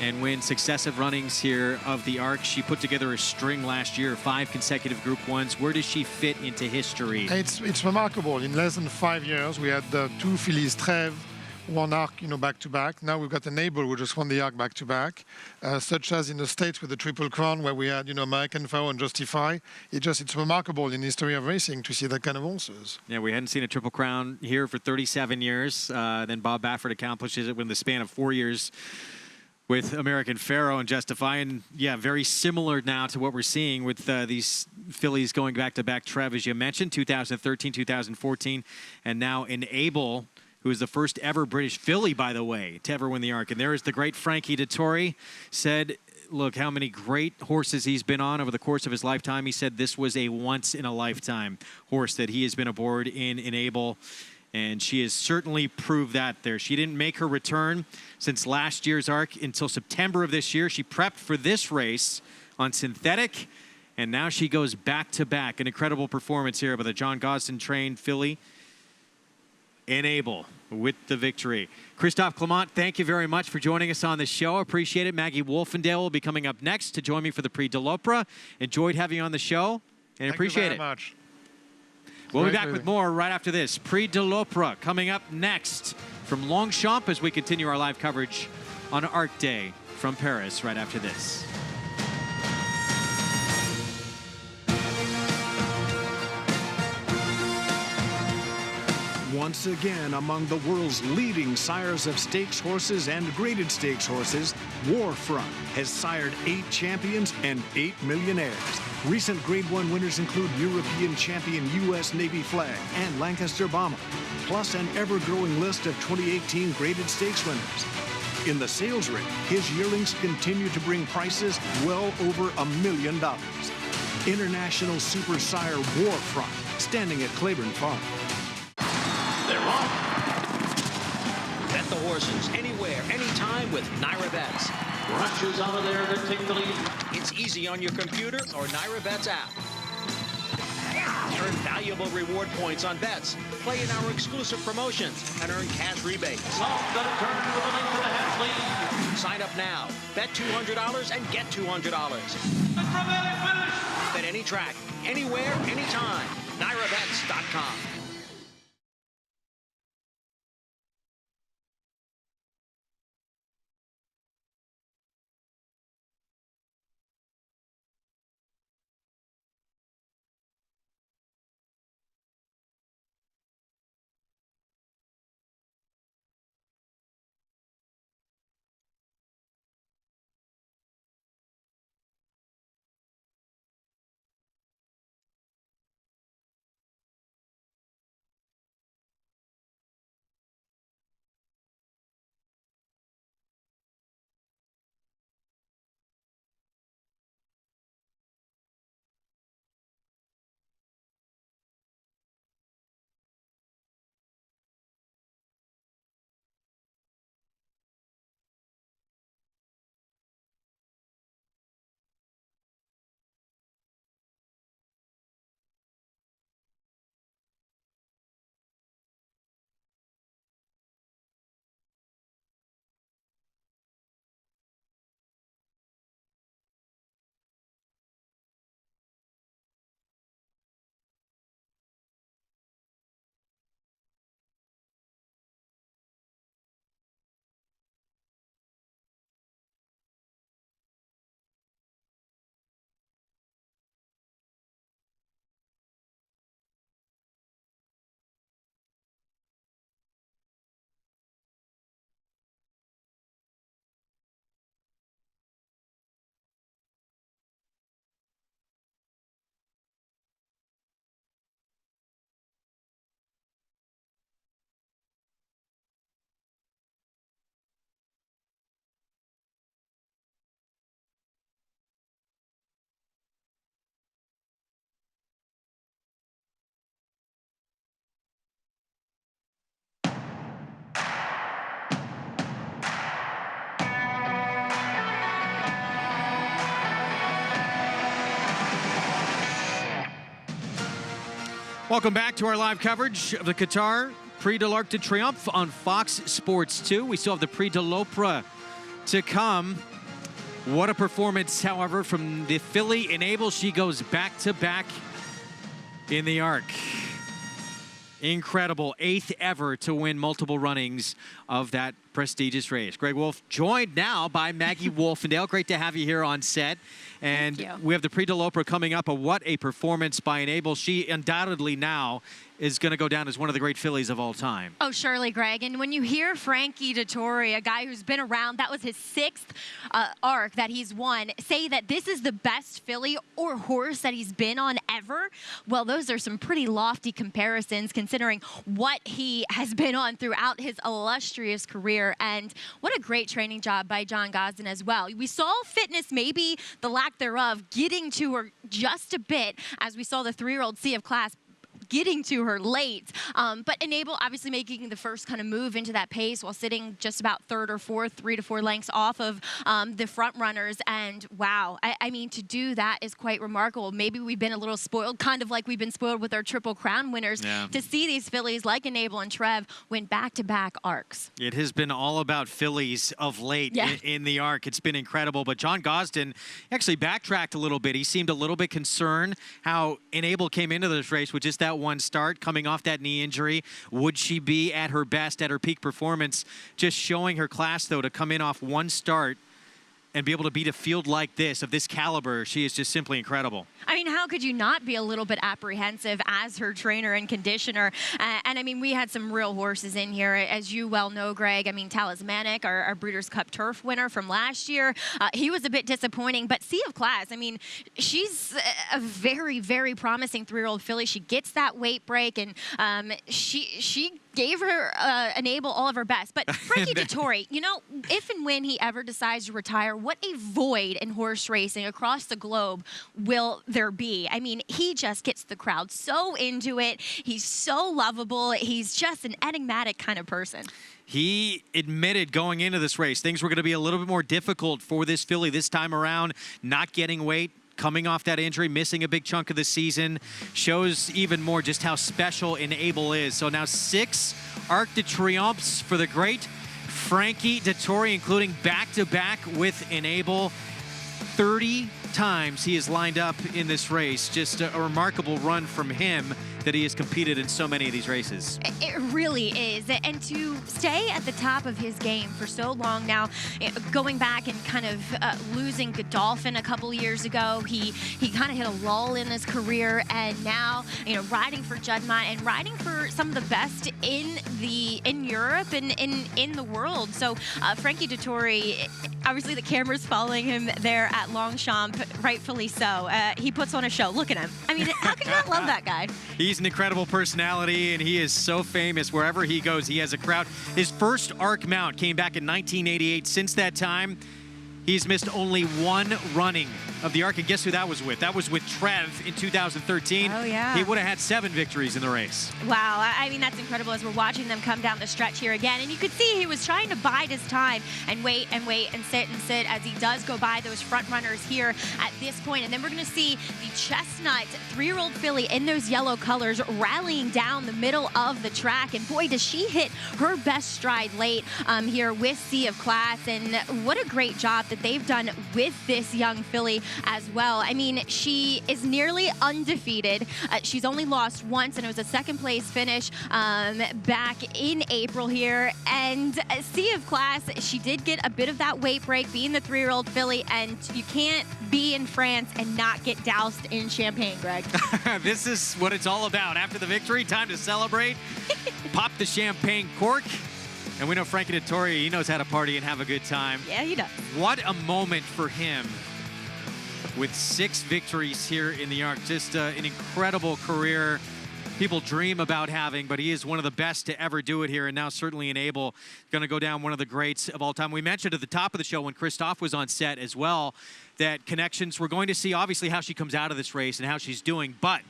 and win successive runnings here of the arc? She put together a string last year, 5 consecutive Group 1s. Where does she fit into history? It's remarkable. In less than 5 years, we had 2 fillies Triomphe, 1 arc, back-to-back. Now we've got Enable, who just won the arc back-to-back, such as in the States with the Triple Crown, where we had, American Pharaoh and Justify. It's remarkable in the history of racing to see that kind of horses. Yeah, we hadn't seen a Triple Crown here for 37 years. Then Bob Baffert accomplishes it within the span of 4 years with American Pharaoh and Justify. And yeah, very similar now to what we're seeing with these fillies going back-to-back Trev, as you mentioned, 2013, 2014, and now Enable, who is the first ever British filly, by the way, to ever win the arc. And there is the great Frankie Dettori, said, look how many great horses he's been on over the course of his lifetime. He said this was a once-in-a-lifetime horse that he has been aboard in Enable. And she has certainly proved that there. She didn't make her return since last year's arc until September of this year. She prepped for this race on synthetic, and now she goes back-to-back. An incredible performance here by the John Gosden-trained filly, Enable, with the victory. Christophe Clement, thank you very much for joining us on the show. Appreciate it. Maggie Wolfendale will be coming up next to join me for the Prix de l'Opera. Enjoyed having you on the show, and appreciate it. Thank you very much. We'll be back with more right after this. Prix de l'Opera coming up next from Longchamp as we continue our live coverage on Arc Day from Paris right after this. Once again, among the world's leading sires of stakes horses and graded stakes horses, Warfront has sired 8 champions and 8 millionaires. Recent Grade 1 winners include European champion U.S. Navy flag and Lancaster Bomber, plus an ever-growing list of 2018 graded stakes winners. In the sales ring, his yearlings continue to bring prices well over $1 million. International Super Sire Warfront, standing at Claiborne Farm. They're off. Bet the horses anywhere, anytime with NYRA Bets. Rushes out of there to take the lead. It's easy on your computer or NYRA Bets app. Earn valuable reward points on bets. Play in our exclusive promotions and earn cash rebates. Sign up now. Bet $200 and get $200. Bet any track, anywhere, anytime. NYRABets.com. Welcome back to our live coverage of the Qatar Prix de l'Arc de Triomphe on Fox Sports 2. We still have the Prix de l'Opera to come. What a performance, however, from the filly Enable. She goes back-to-back in the arc. Incredible, 8th ever to win multiple runnings of that prestigious race. Greg Wolf joined now by Maggie Wolfendale. Great to have you here on set. And we have the Prix de l'Opera coming up. What a performance by Enable. She undoubtedly now is going to go down as one of the great fillies of all time. Oh, surely, Greg. And when you hear Frankie Dettori, a guy who's been around, that was his 6th arc that he's won, say that this is the best filly or horse that he's been on ever, well, those are some pretty lofty comparisons considering what he has been on throughout his illustrious career. And what a great training job by John Gosden as well. We saw fitness, maybe the lack thereof, getting to her just a bit as we saw the 3-year-old Sea of Class getting to her late, but Enable obviously making the first kind of move into that pace while sitting just about 3rd or 4th, 3 to 4 lengths off of the front runners. And wow, I mean, to do that is quite remarkable. Maybe we've been a little spoiled, kind of like we've been spoiled with our Triple Crown winners, to see these fillies like Enable and Trev win back-to-back arcs. It has been all about fillies of late in the arc. It's been incredible, but John Gosden actually backtracked a little bit. He seemed a little bit concerned how Enable came into this race with just that one start, coming off that knee injury. Would she be at her best, at her peak performance? Just showing her class, though, to come in off one start and be able to beat a field like this, of this caliber. She is just simply incredible. I mean, how could you not be a little bit apprehensive as her trainer and conditioner? And I mean, we had some real horses in here, as you well know, Greg. I mean, Talismanic, our Breeders' Cup Turf winner from last year, he was a bit disappointing. But Sea of Class, I mean, she's a very, very promising 3-year-old filly. She gets that weight break, and she gave her Enable all of her best. But Frankie Dettori, you know, if and when he ever decides to retire, what a void in horse racing across the globe will there be? I mean, he just gets the crowd so into it. He's so lovable. He's just an enigmatic kind of person. He admitted going into this race, things were going to be a little bit more difficult for this filly this time around, not getting weight, coming off that injury, missing a big chunk of the season, shows even more just how special Enable is. So now 6 Arc de Triomphes for the great Frankie Dettori, including back-to-back with Enable. 30 times he has lined up in this race. Just a remarkable run from him that he has competed in so many of these races. It really is. And to stay at the top of his game for so long now, going back and kind of losing Godolphin a couple years ago, he kind of hit a lull in his career, and now, you know, riding for Juddmonte and riding for some of the best in Europe and in the world. So Frankie Dettori, obviously the camera's following him there at Longchamp, rightfully so. He puts on a show. Look at him. I mean, how can you not love that guy? He's an incredible personality, and he is so famous. Wherever he goes, he has a crowd. His first ARC mount came back in 1988. Since that time, he's missed only 1 running of the ARC, and guess who that was with? That was with Trev in 2013. Oh, yeah. He would have had 7 victories in the race. Wow, I mean, that's incredible as we're watching them come down the stretch here again. And you could see he was trying to bide his time and wait and wait and sit as he does go by those front runners here at this point. And then we're going to see the Chestnut 3-year-old filly in those yellow colors rallying down the middle of the track. And boy, does she hit her best stride late here with Sea of Class. And what a great job that they've done with this young filly as well. I mean, she is nearly undefeated. She's only lost once, and it was a 2nd place finish back in April here. And Sea of Class, she did get a bit of that weight break being the 3-year-old filly, and you can't be in France and not get doused in champagne, Greg. This is what it's all about. After the victory, time to celebrate. Pop the champagne cork. And we know Frankie Dettori, he knows how to party and have a good time. Yeah, he does. What a moment for him with 6 victories here in the ARC. Just an incredible career people dream about having, but he is one of the best to ever do it here, and now certainly Enable going to go down one of the greats of all time. We mentioned at the top of the show when Christophe was on set as well that Connections, we're going to see obviously how she comes out of this race and how she's doing, but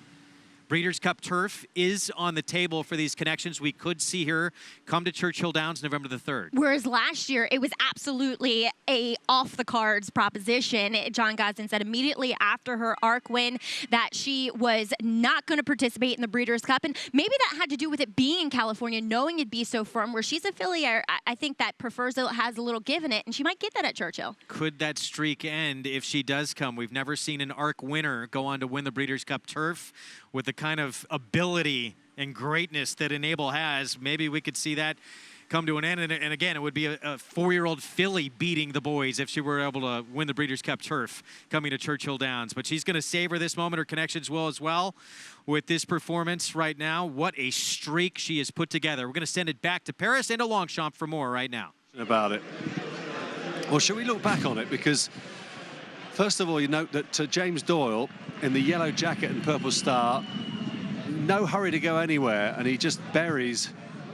Breeders' Cup Turf is on the table for these Connections. We could see her come to Churchill Downs November the 3rd. Whereas last year, it was absolutely a off-the-cards proposition. John Gosden said immediately after her ARC win that she was not going to participate in the Breeders' Cup. And maybe that had to do with it being in California, knowing it'd be so firm, where she's a filly, I think that prefers it, has a little give in it, and she might get that at Churchill. Could that streak end if she does come? We've never seen an ARC winner go on to win the Breeders' Cup Turf with the kind of ability and greatness that Enable has. Maybe we could see that come to an end. And again, it would be a 4-year-old filly beating the boys if she were able to win the Breeders' Cup Turf coming to Churchill Downs. But she's going to savor this moment. Her Connections will as well with this performance right now. What a streak she has put together. We're going to send it back to Paris and to Longchamp for more right now. About it. Well, shall we look back on it? Because first of all, you note that James Doyle in the yellow jacket and purple star, no hurry to go anywhere, and he just buries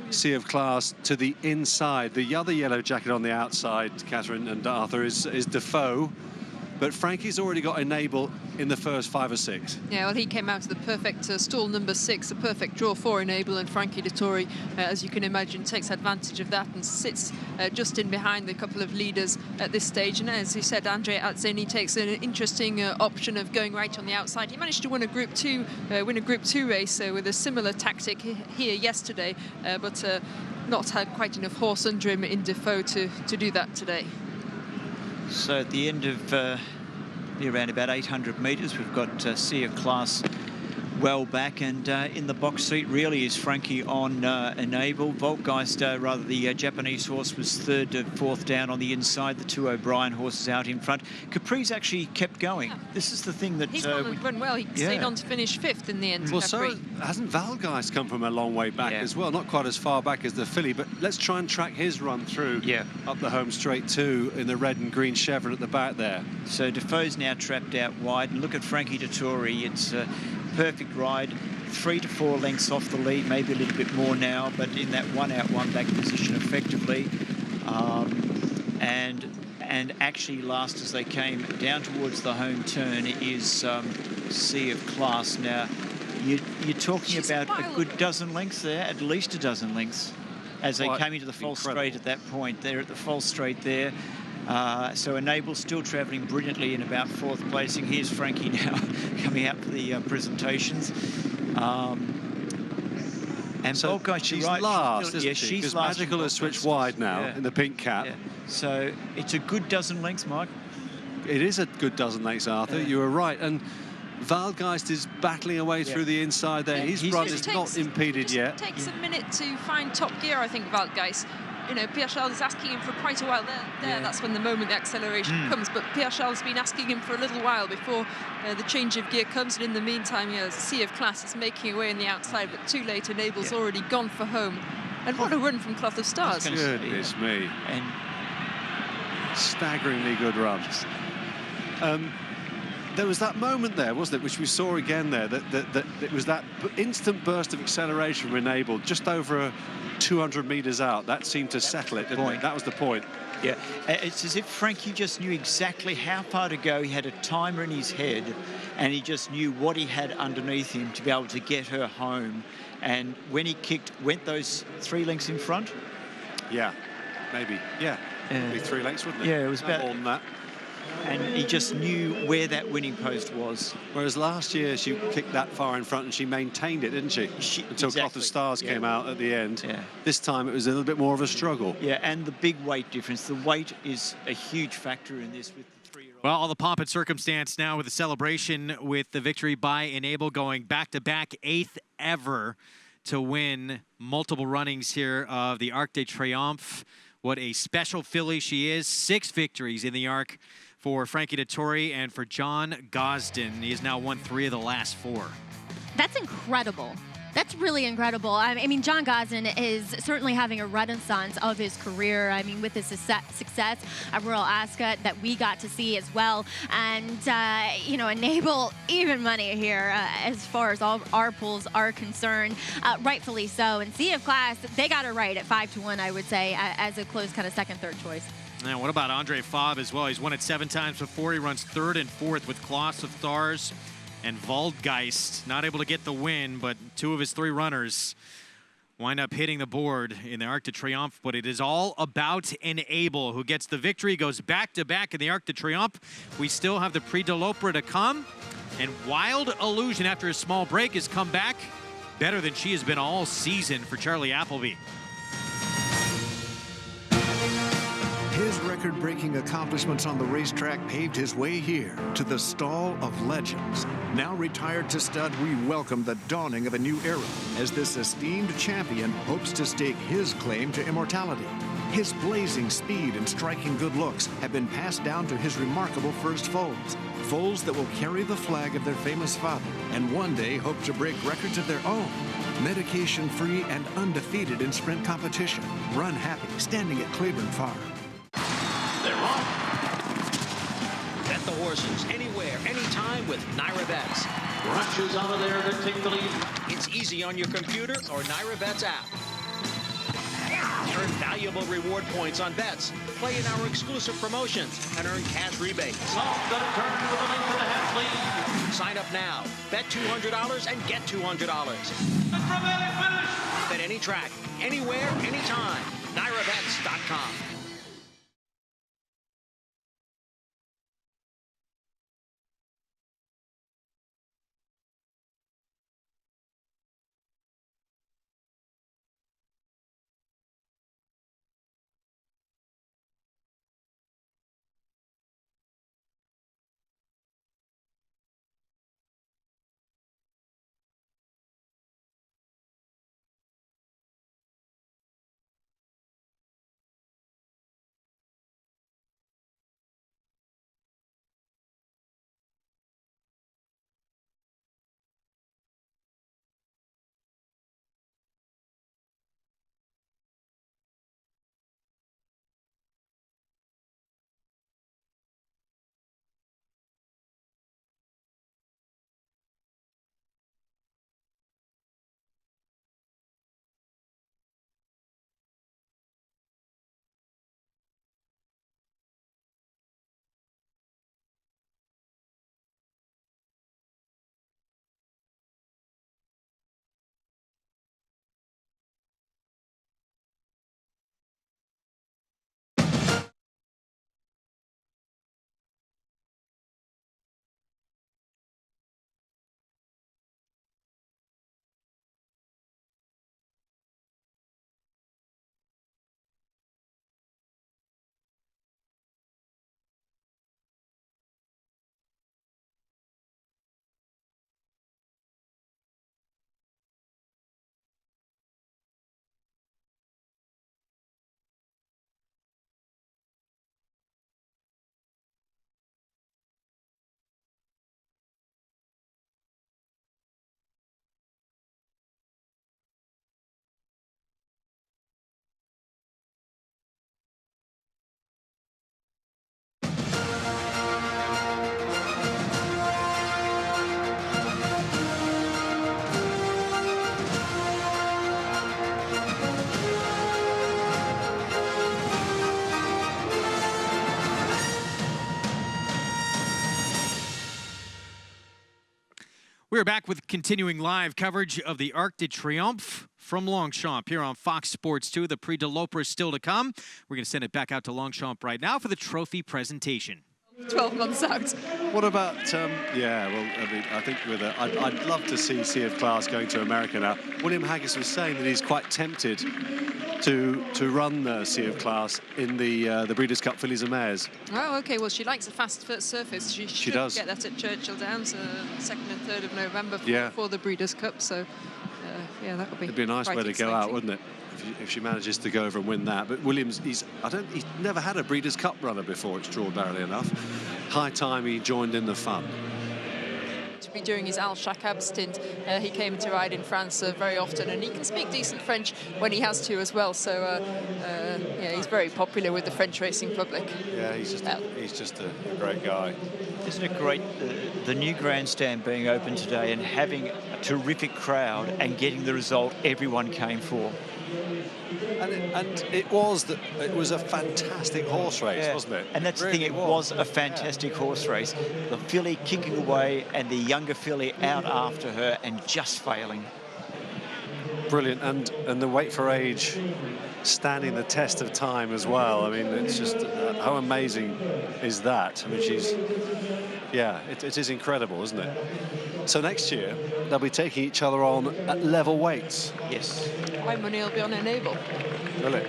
Sea of Class to the inside. The other yellow jacket on the outside, Catherine and Arthur, is Defoe. But Frankie's already got Enable in the first 5 or 6. Yeah, well, he came out to the perfect stall number 6, a perfect draw for Enable, and Frankie Dettori, as you can imagine, takes advantage of that and sits just in behind the couple of leaders at this stage. And as you said, Andre Atzeni takes an interesting option of going right on the outside. He managed to win a Group 2 race with a similar tactic here yesterday, but not had quite enough horse under him in Defoe to do that today. So at the end of around about 800 metres, we've got Sea of Class well back, and in the box seat really is Frankie on Enable. Voltgeist, rather the Japanese horse, was 3rd to 4th down on the inside. The 2 O'Brien horses out in front. Capri's actually kept going. Yeah. This is the thing that... He's run well. He stayed on to finish 5th in the end. Well, so hasn't Valgeist come from a long way back as well? Not quite as far back as the filly, but let's try and track his run through up the home straight too in the red and green chevron at the back there. So Defoe's now trapped out wide, and look at Frankie Dettori. It's a perfect ride 3 to 4 lengths off the lead, maybe a little bit more now, but in that 1 out, 1 back position effectively. And actually last as they came down towards the home turn is Sea of Class. Now, you're talking about a good dozen lengths there, at least a dozen lengths, as they came into the false straight at that point. They're at the false straight there. So Enable still travelling brilliantly in about 4th placing. Here's Frankie now coming out for the presentations. And so she's last, she's isn't she? Because Magical has switched wide now in the pink cap. Yeah. So it's a good dozen lengths, Mike. It is a good dozen lengths, Arthur. You were right. And Waldgeist is battling away through the inside there. His run is not impeded yet. It takes a minute to find top gear, I think, Waldgeist. You know, Pierre Charles is asking him for quite a while there. That's when the moment the acceleration comes. But Pierre Charles has been asking him for a little while before the change of gear comes. And in the meantime, you know, Sea of Class is making away on the outside, but too late. Enable's already gone for home. And what a run from Cloth of Stars. Goodness me. And staggeringly good run. There was that moment there, wasn't it, which we saw again there, that it was that instant burst of acceleration from Enable just over 200 metres out. That seemed to settle it, didn't it? That was the point. Yeah, it's as if Frankie just knew exactly how far to go. He had a timer in his head, and he just knew what he had underneath him to be able to get her home. And when he kicked, went those 3 lengths in front? Yeah, maybe. Yeah, maybe 3 lengths, wouldn't it? Yeah, it was about more than that. And he just knew where that winning post was. Whereas last year she kicked that far in front and she maintained it, didn't she? Until Cloth of Stars came out at the end. Yeah. This time it was a little bit more of a struggle. Yeah, and the big weight difference. The weight is a huge factor in this with the 3-year-old. Well, all the pomp and circumstance now with the celebration with the victory by Enable going back-to-back 8th ever to win multiple runnings here of the Arc de Triomphe. What a special filly she is. 6 victories in the Arc for Frankie Dettori and for John Gosden. He has now won 3 of the last 4. That's incredible. That's really incredible. I mean, John Gosden is certainly having a renaissance of his career. I mean, with his success at Royal Ascot that we got to see as well. And, you know, Enable even money here as far as all our pools are concerned, rightfully so. And Sea of Class, they got it right at 5-1, I would say, as a close kind of second, third choice. Now, what about Andre Fabre as well? He's won it 7 times before. He runs 3rd and 4th with Cloth of Stars and Waldgeist. Not able to get the win, but 2 of his 3 runners wind up hitting the board in the Arc de Triomphe. But it is all about Enable, who gets the victory, goes back-to-back in the Arc de Triomphe. We still have the Prix de l'Opera to come. And Wild Illusion, after a small break, has come back better than she has been all season for Charlie Appleby. His record-breaking accomplishments on the racetrack paved his way here to the Stall of Legends. Now retired to stud, we welcome the dawning of a new era as this esteemed champion hopes to stake his claim to immortality. His blazing speed and striking good looks have been passed down to his remarkable first foals. Foals that will carry the flag of their famous father and one day hope to break records of their own. Medication-free and undefeated in sprint competition. Run happy, standing at Claiborne Farm. They're off. Bet the horses anywhere, anytime with NYRA Bets. Rushes out of there to take the lead. It's easy on your computer or NYRA Bets app. Earn valuable reward points on bets. Play in our exclusive promotions and earn cash rebates. Gonna turn with a link to the half lead. Sign up now. Bet $200 and get $200. Bet any track, anywhere, anytime. NYRABets.com. We're back with continuing live coverage of the Arc de Triomphe from Longchamp here on Fox Sports 2. The Prix de l'Opera is still to come. We're going to send it back out to Longchamp right now for the trophy presentation. 12 months out. What about, yeah, well, I mean, I think with I'd love to see Sea of Class going to America now. William Haggis was saying that he's quite tempted to run the Sea of Class in the Breeders' Cup Fillies and Mares. Oh, okay. Well, she likes a fast surface. She does. Get that at Churchill Downs 2nd and 3rd of November for the Breeders' Cup. So, yeah, that would be. It'd be a nice way to go out, wouldn't it? If she manages to go over and win that. But Williams, he's never had a Breeders' Cup runner before, extraordinarily enough. High time he joined in the fun. To be doing his Al Shakab stint, he came to ride in France very often, and he can speak decent French when he has to as well. So yeah, he's very popular with the French racing public. Yeah, he's just a great guy. Isn't it great, the new grandstand being open today and having a terrific crowd and getting the result everyone came for? And it was a fantastic horse race, wasn't it? And that's really the thing, it was a fantastic horse race. The filly kicking away and the younger filly out after her and just failing. Brilliant, and the weight for age standing the test of time as well. I mean, it's just how amazing is that? I mean, it is incredible, isn't it? So next year they'll be taking each other on at level weights. Yes. My money will be on Enable. Will it?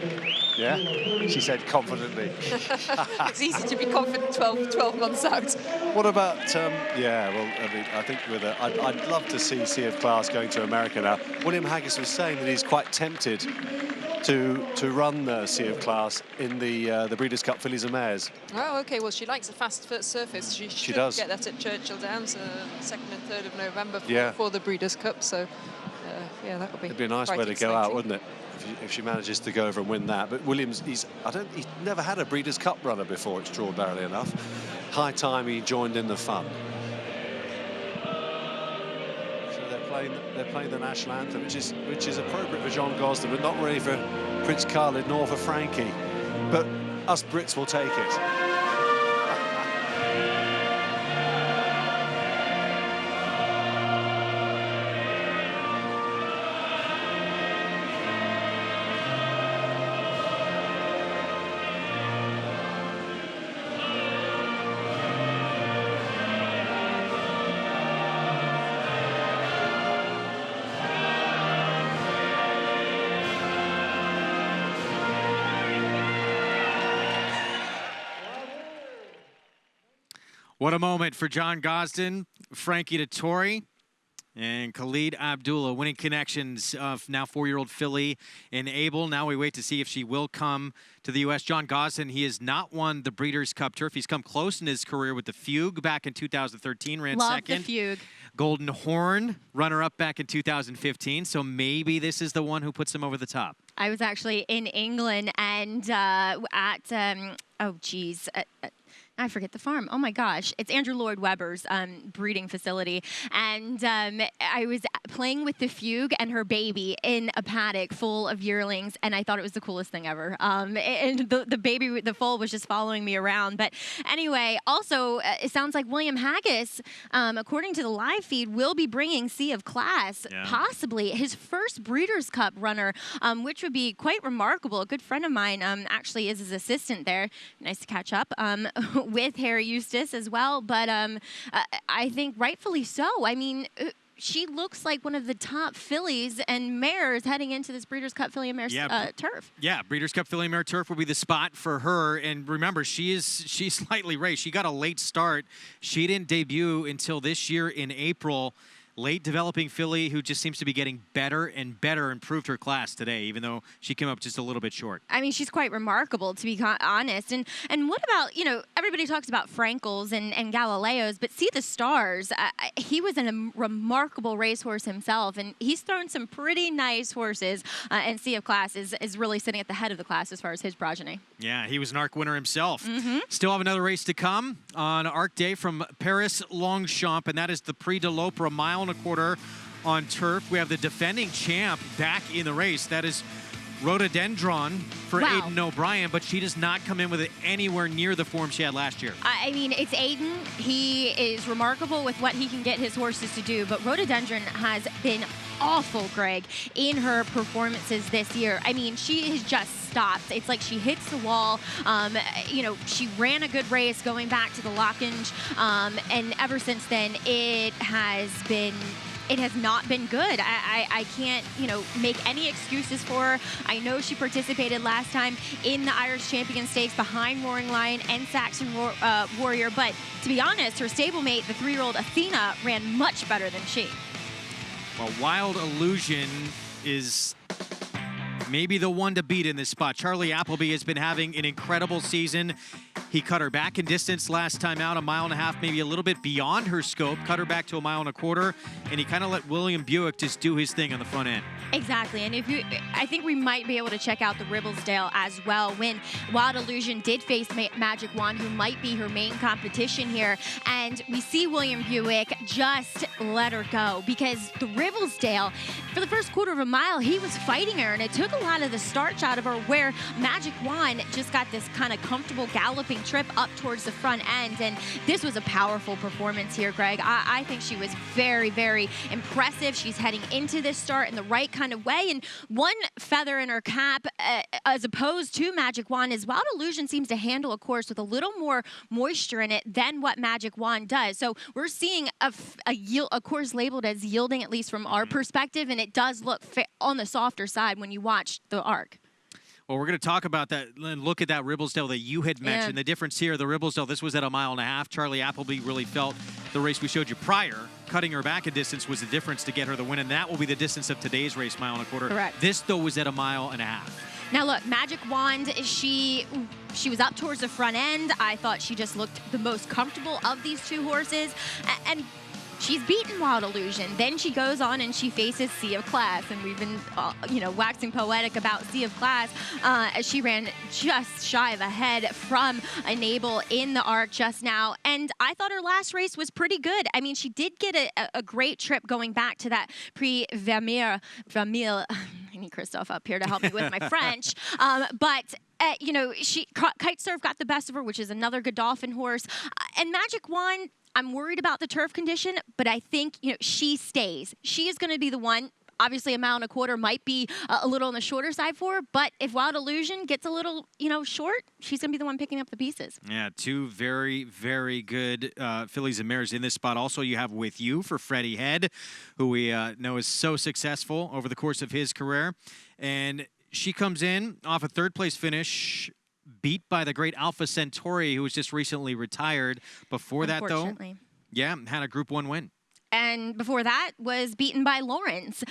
Yeah, she said confidently. It's easy to be confident 12 months out. What about, yeah, well, I mean, I think with I'd love to see Sea of Class going to America now. William Haggis was saying that he's quite tempted to run the Sea of Class in the Breeders' Cup Fillies and Mares. Oh, okay. Well, she likes a fast surface. She does. Get that at Churchill Downs 2nd and 3rd of November for the Breeders' Cup. So, yeah, that would be. It'd be a nice way to go out, wouldn't it? If she manages to go over and win that. But Williams, he's never had a Breeders' Cup runner before, extraordinarily enough. High time he joined in the fun. So they're playing the national anthem, which is appropriate for John Gosden, but not really for Prince Khalid nor for Frankie. But us Brits will take it. What a moment for John Gosden, Frankie Dettori, and Khalid Abdullah winning connections of now 4-year-old filly Enable. Now we wait to see if she will come to the U.S. John Gosden, he has not won the Breeders' Cup Turf. He's come close in his career with the Fugue back in 2013, ran second. Love the Fugue. Golden Horn, runner-up back in 2015. So maybe this is the one who puts him over the top. I was actually in England and I forget the farm. Oh my gosh. It's Andrew Lloyd Webber's breeding facility. And I was playing with the Fugue and her baby in a paddock full of yearlings, and I thought it was the coolest thing ever. And the baby, the foal, was just following me around. But anyway, also, it sounds like William Haggis, according to the live feed, will be bringing Sea of Class, possibly his first Breeders' Cup runner, which would be quite remarkable. A good friend of mine actually is his assistant there. Nice to catch up. With Harry Eustace as well, but I think rightfully so. I mean, she looks like one of the top fillies and mares heading into this Breeders' Cup Filly and Mare Turf. Yeah, Breeders' Cup Filly and Mare Turf will be the spot for her. And remember, she's slightly raced. She got a late start. She didn't debut until this year in April. Late developing filly who just seems to be getting better and better, improved her class today, even though she came up just a little bit short. I mean, she's quite remarkable, to be honest. And what about, everybody talks about Frankels and Galileos, but See the Stars, he was a remarkable racehorse himself, and he's thrown some pretty nice horses, and Sea of Class is really sitting at the head of the class as far as his progeny. Yeah, he was an ARC winner himself. Still have another race to come on ARC Day from Paris Longchamp, and that is the Prix de l'Opera, 1.25 miles on turf. We have the defending champ back in the race. That is Rhododendron for Wow. Aiden O'Brien, but she does not come in with it anywhere near the form she had last year. I mean, it's Aiden. He is remarkable with what he can get his horses to do, but Rhododendron has been awful, Greg, in her performances this year. I mean, she has just stopped. It's like she hits the wall. You know, she ran a good race going back to the Lockenge, and ever since then, it has not been good. I can't, you know, make any excuses for her. I know she participated last time in the Irish Champion Stakes behind Roaring Lion and Saxon Warrior, but to be honest, her stablemate, the 3-year-old Athena, ran much better than she. Well, Wild Illusion is maybe the one to beat in this spot. Charlie Appleby has been having an incredible season. He cut her back in distance last time out, 1.5 miles, maybe a little bit beyond her scope, cut her back to 1.25 miles, and he kind of let William Buick just do his thing on the front end. Exactly, and I think we might be able to check out the Ribblesdale as well when Wild Illusion did face Magic Wand, who might be her main competition here, and we see William Buick just let her go because the Ribblesdale, for the first 1/4 mile, he was fighting her, and it took a lot of the starch out of her where Magic Wand just got this kind of comfortable galloping trip up towards the front end, and this was a powerful performance here, Greg. I think she was very, very impressive. She's heading into this start in the right kind of way, and one feather in her cap as opposed to Magic Wand is Wild Illusion seems to handle a course with a little more moisture in it than what Magic Wand does. So we're seeing a course labeled as yielding, at least from our perspective, and it does look on the softer side when you watch the arc. Well, we're going to talk about that and look at that Ribblesdale that you had mentioned. Yeah. The difference here, the Ribblesdale, this was at 1.5 miles. Charlie Appleby really felt the race we showed you prior, cutting her back a distance was the difference to get her the win, and that will be the distance of today's race, 1.25 miles. Correct. This, though, was at 1.5 miles. Now look, Magic Wand, she was up towards the front end. I thought she just looked the most comfortable of these two horses, and she's beaten Wild Illusion. Then she goes on and she faces Sea of Class, and we've been, you know, waxing poetic about Sea of Class as she ran just shy of a head from Enable in the arc just now. And I thought her last race was pretty good. I mean, she did get a great trip going back to that Prix Vermeer. I need Christophe up here to help me with my French. But you know, Kite Surf got the best of her, which is another Godolphin horse. And Magic Wand, I'm worried about the turf condition, but I think, you know, she stays. She is going to be the one. Obviously, 1.25 miles might be a little on the shorter side for her, but if Wild Illusion gets a little, you know, short, she's going to be the one picking up the pieces. Yeah, two very, very good fillies and mares in this spot. Also, you have With You for Freddie Head, who we know is so successful over the course of his career. And she comes in off a third-place finish, beat by the great Alpha Centauri, who was just recently retired. Before that, though, yeah, had a Group 1 win. And before that was beaten by Lawrence.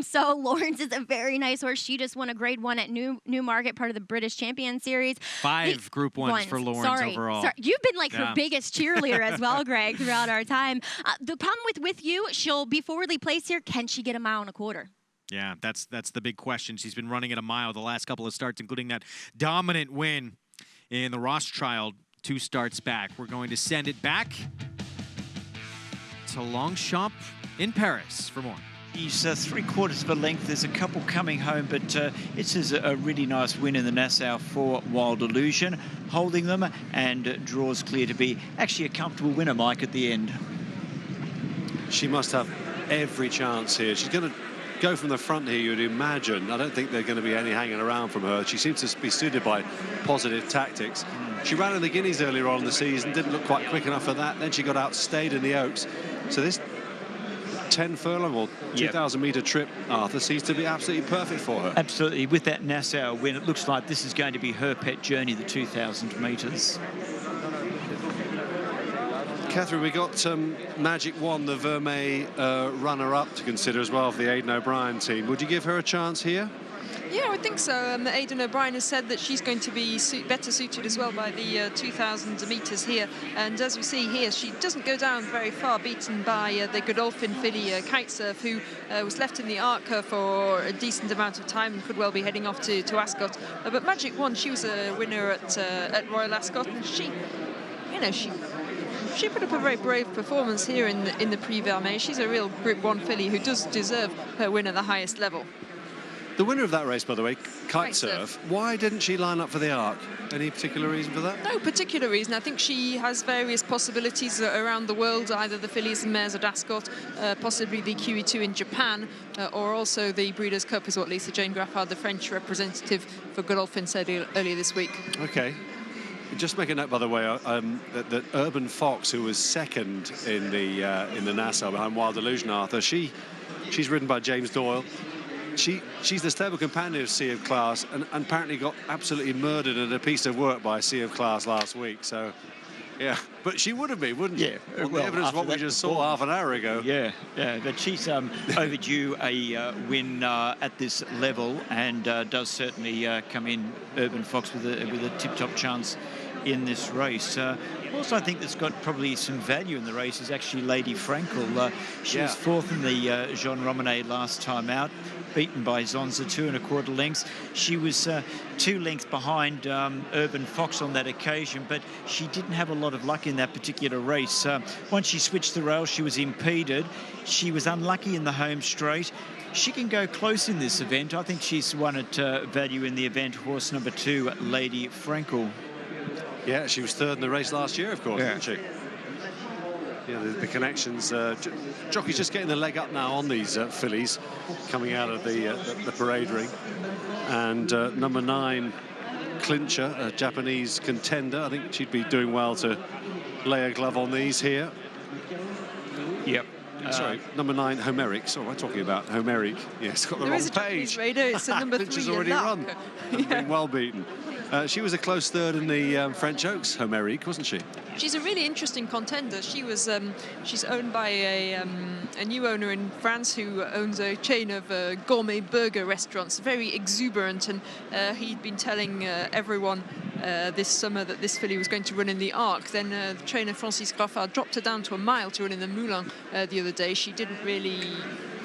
So Lawrence is a very nice horse. She just won a Grade 1 at Newmarket, part of the British Champion Series. 5 Group 1s for Lawrence overall. Sorry. You've been like her biggest cheerleader as well, Greg, throughout our time. The problem with You, she'll be forwardly placed here. Can she get 1.25 miles? Yeah, that's the big question. She's been running at 1 mile the last couple of starts, including that dominant win in the Rothschild 2 starts back. We're going to send it back to Longchamp in Paris for more. He's 3/4 of a length. There's a couple coming home, but this is a really nice win in the Nassau for Wild Illusion, holding them, and draws clear to be actually a comfortable winner, Mike, at the end. She must have every chance here. She's going to go from the front here, you'd imagine. I don't think there's going to be any hanging around from her. She seems to be suited by positive tactics. She ran in the Guineas earlier on in the season, didn't look quite quick enough for that. Then she got outstayed in the Oaks. So this 10 furlong or 2,000 metre trip, Arthur, seems to be absolutely perfect for her. Absolutely. With that Nassau win, it looks like this is going to be her pet journey, the 2,000 metres. Catherine, we got Magic Wand, the Vermeer runner-up to consider as well for the Aidan O'Brien team. Would you give her a chance here? Yeah, I think so. Aidan O'Brien has said that she's going to be better suited as well by the 2,000 metres here. And as we see here, she doesn't go down very far, beaten by the Godolphin filly Kite Surf, who was left in the arc for a decent amount of time and could well be heading off to Ascot. But Magic Wand, she was a winner at Royal Ascot, and she, you know, she put up a very brave performance here in the Prix Vermeer. She's a real Group 1 filly who does deserve her win at the highest level. The winner of that race, by the way, Kite Surf. Surf, why didn't she line up for the Arc? Any particular reason for that? No particular reason. I think she has various possibilities around the world, either the fillies and mares at Ascot, possibly the QE2 in Japan, or also the Breeders' Cup, is what Lisa Jane Graffard, the French representative for Godolphin, said earlier this week. Okay. Just make a note, by the way, that Urban Fox, who was second in the Nassau behind Wild Illusion Arthur, she's ridden by James Doyle. She's the stable companion of Sea of Class, and apparently got absolutely murdered at a piece of work by Sea of Class last week. So, yeah, but she would have been, wouldn't she? Yeah, On the evidence of what we just saw half an hour ago. Yeah, but she's overdue a win at this level, and does certainly come in, Urban Fox, with a tip-top chance in this race. Also, I think that's got probably some value in the race is actually Lady Frankel. She was fourth in the Jean Romanet last time out, beaten by Zonza 2 1/4 lengths. She was 2 lengths behind Urban Fox on that occasion, but she didn't have a lot of luck in that particular race. Once she switched the rail, she was impeded. She was unlucky in the home straight. She can go close in this event. I think she's won at value in the event, horse number 2, Lady Frankel. Yeah, she was third in the race last year, of course, wasn't she? Yeah, the connections. Jockey's just getting the leg up now on these fillies coming out of the parade ring. And number 9, Clincher, a Japanese contender. I think she'd be doing well to lay a glove on these here. Yep. Sorry, number 9, Homeric. So what am I talking about? Homeric. Yes, got the wrong page. It's a number 3. Clincher's already run. Been well beaten. She was a close third in the French Oaks, Homeric, wasn't she? She's a really interesting contender. She was she's owned by a new owner in France who owns a chain of gourmet burger restaurants, very exuberant, and he'd been telling everyone this summer that this filly was going to run in the Arc. Then the trainer Francis Graffard dropped her down to a mile to run in the Moulin the other day. She didn't really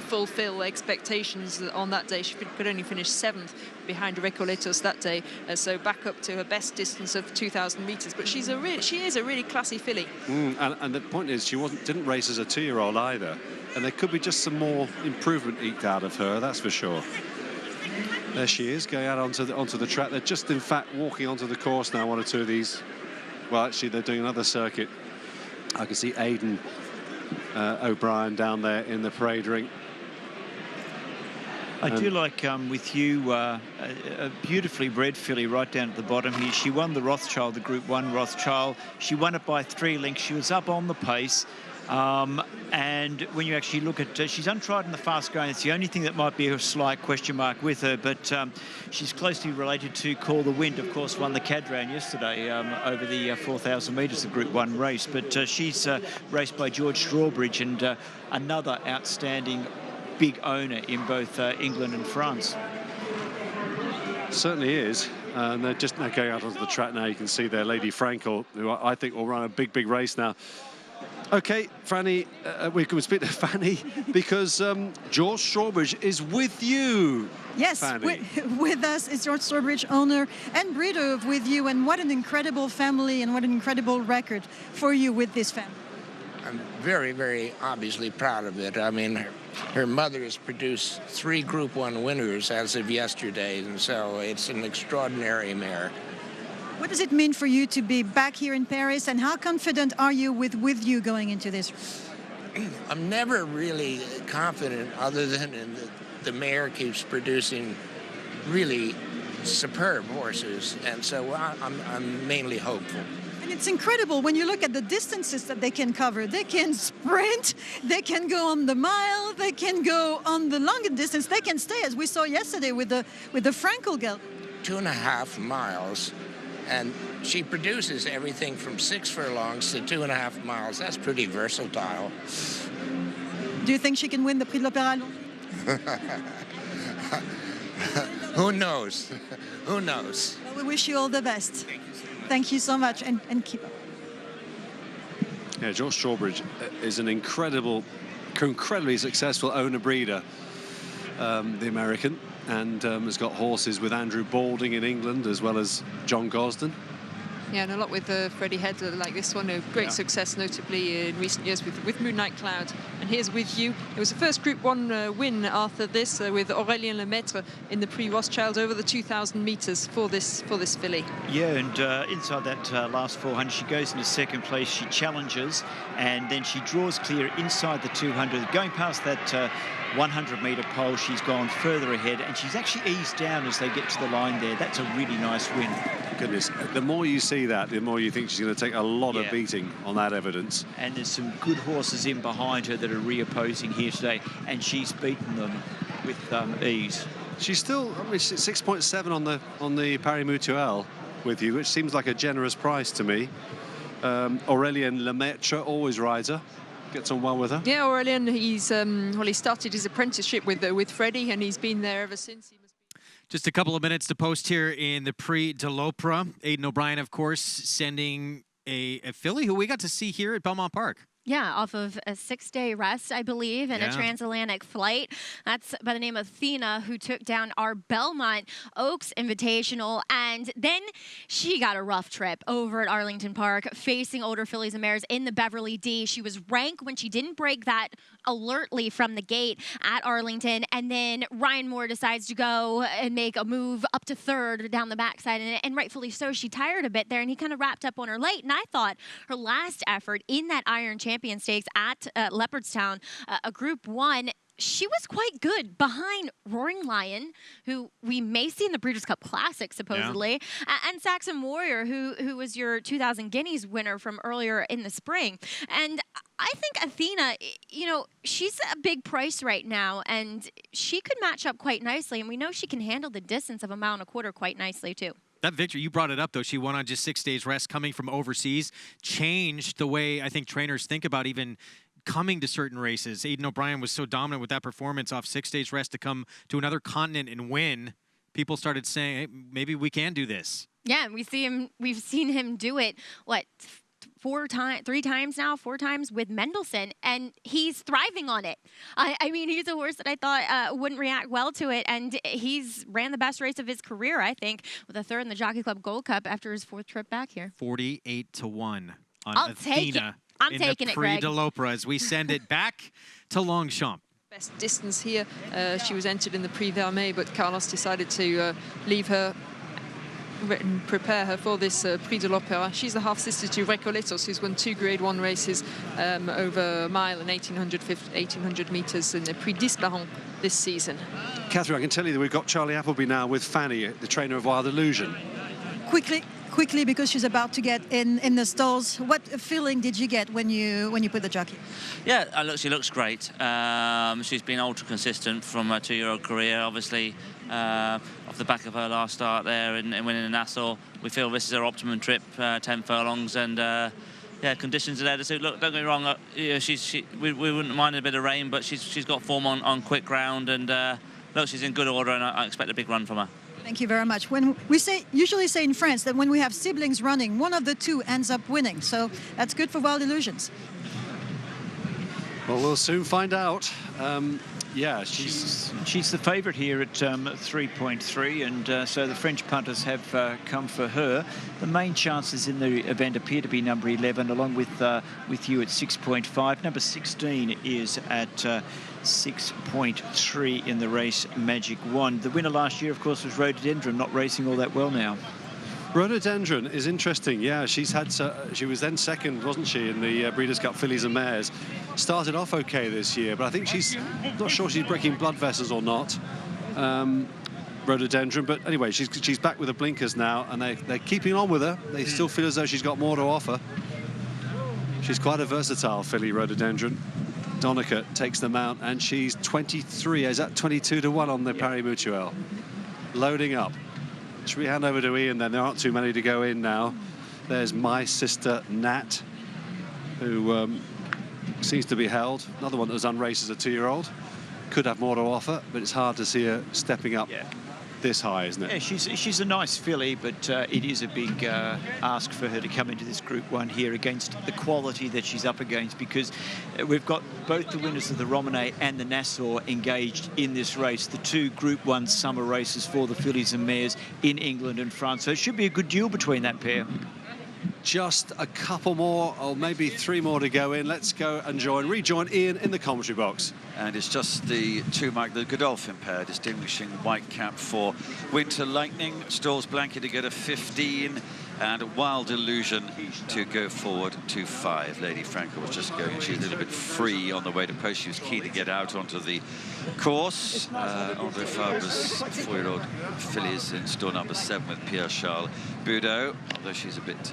fulfill expectations on that day. She could only finish 7th behind Recoletos that day, so back up to her best distance of 2,000 metres. But she is a really classy filly. And the point is, she didn't race as a 2-year-old either, and there could be just some more improvement eked out of her, that's for sure. There she is, going out onto the track. They're just, in fact, walking onto the course now, 1 or 2 of these. Well, actually, they're doing another circuit. I can see Aidan O'Brien down there in the parade ring. I do like with you a beautifully bred filly right down at the bottom here. She won the Rothschild, the Group 1 Rothschild. She won it by 3 lengths. She was up on the pace. And when you actually look at she's untried in the fast going. It's the only thing that might be a slight question mark with her, but she's closely related to Call the Wind, of course, won the Cadran yesterday over the 4,000 metres, the Group 1 race. But she's raced by George Strawbridge, and another outstanding big owner in both England and France. Certainly is. And they're just now going out onto the track now. You can see there Lady Frankel, who I think will run a big race now. Okay, Franny, we can speak to Fanny because George Strawbridge is with you. Yes, with us is George Strawbridge, owner and breeder of With You, and what an incredible family and what an incredible record for you with this family. I'm very, very obviously proud of it. I mean, her mother has produced 3 Group 1 winners as of yesterday, and so it's an extraordinary mare. What does it mean for you to be back here in Paris, and how confident are you with You going into this? I'm never really confident other than the mare keeps producing really superb horses, and so I'm mainly hopeful. And it's incredible when you look at the distances that they can cover. They can sprint, they can go on the mile, they can go on the longer distance, they can stay, as we saw yesterday with the Frankel Gelt. 2.5 miles, and she produces everything from 6 furlongs to 2.5 miles. That's pretty versatile. Do you think she can win the Prix de l'Opéra? Who knows? Who knows? Well, we wish you all the best. Thank you so much, and keep up. Yeah, George Strawbridge is an incredibly successful owner-breeder, the American, and has got horses with Andrew Balding in England as well as John Gosden. Yeah, and a lot with Freddie Head like this one. A great success, notably in recent years with Moonlight Cloud And here's With You. It was the first Group 1 win after this with Aurélien Lemaitre in the Prix Rothschild over the 2,000 metres for this filly. Yeah, and inside that last 400, she goes into second place. She challenges, and then she draws clear inside the 200. Going past that 100-metre pole, she's gone further ahead, and she's actually eased down as they get to the line there. That's a really nice win. Goodness, the more you see that, the more you think she's going to take a lot of beating on that evidence. And there's some good horses in behind her that are reopposing here today, and she's beaten them with ease. She's still, I mean, 6.7 on the Paris Mutuelle With You, which seems like a generous price to me. Aurélien Lemaitre always rides her. Gets on well with her. Yeah, Aurélien, he's well, he started his apprenticeship with Freddie, and he's been there ever since. Just a couple of minutes to post here in the Prix de l'Opera. Aidan O'Brien, of course, sending a filly who we got to see here at Belmont Park. Yeah, off of a 6-day rest, I believe, and a transatlantic flight. That's by the name of Athena, who took down our Belmont Oaks Invitational. And then she got a rough trip over at Arlington Park, facing older fillies and mares in the Beverly D. She was rank when she didn't break that alertly from the gate at Arlington. And then Ryan Moore decides to go and make a move up to third down the backside. And rightfully so, she tired a bit there, and he kind of wrapped up on her late. And I thought her last effort in that Iron Champion Stakes at Leopardstown, a Group 1, she was quite good behind Roaring Lion, who we may see in the Breeders' Cup Classic, supposedly, and Saxon Warrior, who was your 2000 Guineas winner from earlier in the spring. And I think Athena, you know, she's a big price right now, and she could match up quite nicely, and we know she can handle the distance of a mile and a quarter quite nicely, too. That victory, you brought it up, though. She won on just 6 days rest coming from overseas. Changed the way I think trainers think about even coming to certain races. Aidan O'Brien was so dominant with that performance off 6 days rest to come to another continent and win. People started saying, hey, maybe we can do this. Yeah, we've seen him do it, what, 4 times with Mendelssohn, and he's thriving on it. I mean, he's a horse that I thought wouldn't react well to it, and he's ran the best race of his career, I think, with a third in the Jockey Club Gold Cup after his 4th trip back here. 48-1 on I'll Athena take it. I'm taking it, Greg. Prix de l'Opera as we send it back to Longchamp. Best distance here. She was entered in the Prix Vermeil, but Carlos decided to leave her and prepare her for this Prix de l'Opera. She's the half-sister to Recoletos, who's won 2 Grade 1 races over a mile and 1,800 metres in the Prix d'Ispahan this season. Catherine, I can tell you that we've got Charlie Appleby now with Fanny, the trainer of Wild Illusion. Quickly, because she's about to get in the stalls. What feeling did you get when you put the jockey? Yeah, she looks great. She's been ultra consistent from her 2-year-old career. Obviously, off the back of her last start there and winning in Nassau, we feel this is her optimum trip, 10 furlongs, and yeah, conditions are there to suit. Look, don't get me wrong, we wouldn't mind a bit of rain, but she's got form on quick ground, and look, she's in good order, and I expect a big run from her. Thank you very much. When we usually say in France that when we have siblings running, one of the two ends up winning. So that's good for Wild Illusions. Well, we'll soon find out. Yeah, she's the favourite here at 3.3, and so the French punters have come for her. The main chances in the event appear to be number 11, along with you at 6.5. Number 16 is at 6.3 in the race Magic Wand. The winner last year, of course, was Rhododendron, not racing all that well now. Rhododendron is interesting. Yeah, she was then second, wasn't she, in the Breeders' Cup Fillies and Mares. Started off okay this year, but I think she's not sure she's breaking blood vessels or not. Rhododendron, but anyway, she's back with the blinkers now, and they're keeping on with her. They still feel as though she's got more to offer. She's quite a versatile filly, Rhododendron. Donica takes the mount, and she's 23. Is that 22-1 on the Paris Mutuelle? Loading up. Should we hand over to Ian then? There aren't too many to go in now. There's My Sister Nat, who seems to be held. Another one that was unraced as a 2-year-old. Could have more to offer, but it's hard to see her stepping up this high, isn't it? Yeah, she's a nice filly, but it is a big ask for her to come into this Group 1 here against the quality that she's up against, because we've got both the winners of the Romane and the Nassau engaged in this race, the 2 Group 1 summer races for the fillies and mares in England and France. So it should be a good duel between that pair. just a couple more, or maybe 3 more to go in. Let's go and rejoin Ian in the commentary box. And it's just the two mark, the Godolphin pair, distinguishing Whitecap for Winter Lightning, Stalls Blanket to get a 15, and Wild Illusion to go forward to 5. Lady Franco was just going, she's a little bit free on the way to post. She was keen to get out onto the course. Andre Faber's 4-year-old fillies in stall number 7 with Pierre-Charles Boudot, although she's a bit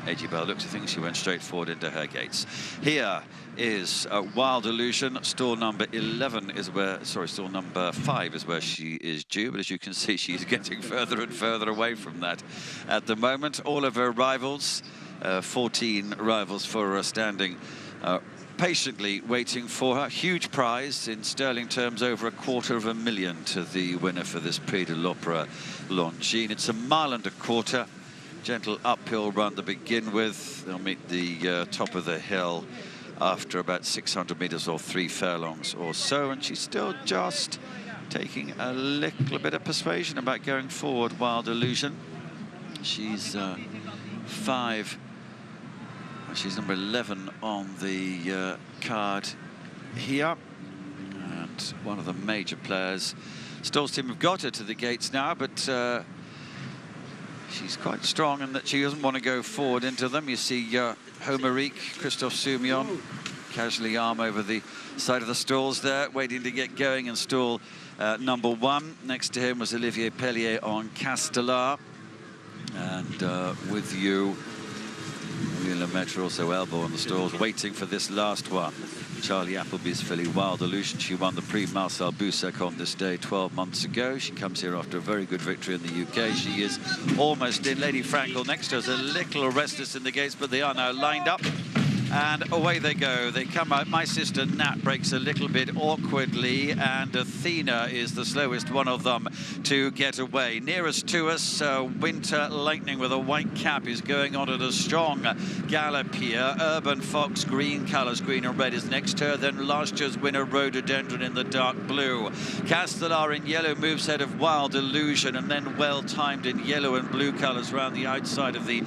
edgy by the looks of things. She went straight forward into her gates. Here is Wild Illusion. Stall number 11 is where, sorry, stall number 5 is where she is due, but as you can see, she's getting further and further away from that at the moment. All of her rivals, 14 rivals for her, standing patiently waiting for her. Huge prize in sterling terms, over $250,000 to the winner for this Prix de l'Opéra Longines. It's a mile and a quarter. Gentle uphill run to begin with. They'll meet the top of the hill after about 600 meters or 3 furlongs or so, and she's still just taking a little bit of persuasion about going forward. Wild Illusion. She's 5. She's number 11 on the card here, and one of the major players. Stoll's team have got her to the gates now, but she's quite strong in that she doesn't want to go forward into them. You see Homerique, Christophe Soumillon, casually arm over the side of the stalls there, waiting to get going in stall number 1. Next to him was Olivier Pellier on Castellar. And with you, Louis Lemaitre also elbow on the stalls, waiting for this last one. Charlie Appleby's filly, Wild Illusion. She won the Prix Marcel Boussac on this day 12 months ago. She comes here after a very good victory in the UK. She is almost in. Lady Frankel next to her is a little restless in the gates, but they are now lined up. And away they go. They come out. My Sister Nat breaks a little bit awkwardly, and Athena is the slowest one of them to get away. Nearest to us, Winter Lightning with a white cap is going on at a strong gallop here. Urban Fox, green colours, green and red, is next to her. Then last year's winner, Rhododendron, in the dark blue. Castellar in yellow moves ahead of Wild Illusion, and then well timed in yellow and blue colours around the outside of the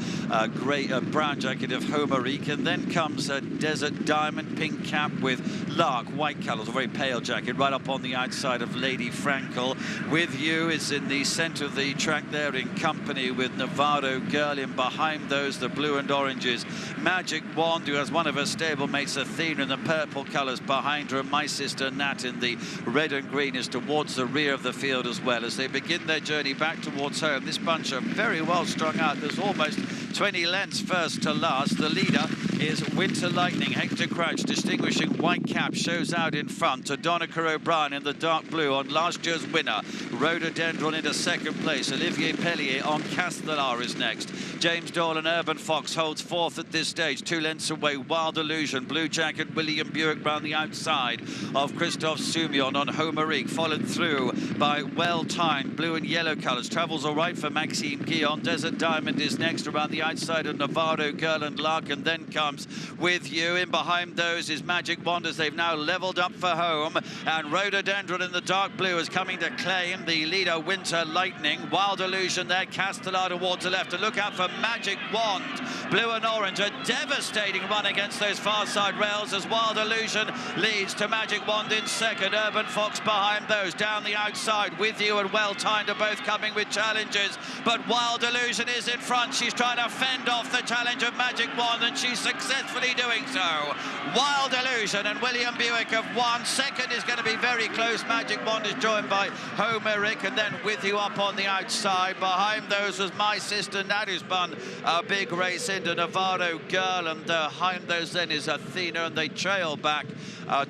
brown jacket of Homerique. And then comes a Desert Diamond, pink cap with Lark, white colours, a very pale jacket, right up on the outside of Lady Frankel. With you is in the centre of the track there, in company with Navarro Girl. In behind those, the blue and oranges, Magic Wand, who has one of her stablemates, Athena, in the purple colours behind her. My Sister Nat in the red and green is towards the rear of the field as well. As they begin their journey back towards home, this bunch are very well strung out. There's almost 20 lengths first to last. The leader is Winter Lightning. Hector Crouch, distinguishing white cap, shows out in front. To Donica O'Brien in the dark blue on last year's winner. Rhododendron into second place. Olivier Pellier on Castellar is next. James Doyle and Urban Fox holds fourth at this stage. 2 lengths away, Wild Illusion. Blue jacket, William Buick round the outside of Christophe Soumillon on Homerique, followed through by well-timed blue and yellow colours. Travels all right for Maxime Guillon. Desert Diamond is next around the outside of Navarro Girl and Lark, and then comes With You. In behind those is Magic Wand, as they've now levelled up for home, and Rhododendron in the dark blue is coming to claim the leader, Winter Lightning. Wild Illusion there, Castellar towards the left, and look out for Magic Wand. Blue and orange, a devastating run against those far side rails as Wild Illusion leads to Magic Wand in second. Urban Fox behind those, down the outside. With You and Well Timed are both coming with challenges, but Wild Illusion is in front. She's trying to fend off the challenge of Magic Wand, and she's successfully doing so. Wild Illusion and William Buick have won. Second is going to be very close. Magic Wand is joined by Homerique, and then With You up on the outside. Behind those was My Sister Nat, who's spun a big race into Navarro Girl, and behind those then is Athena, and they trail back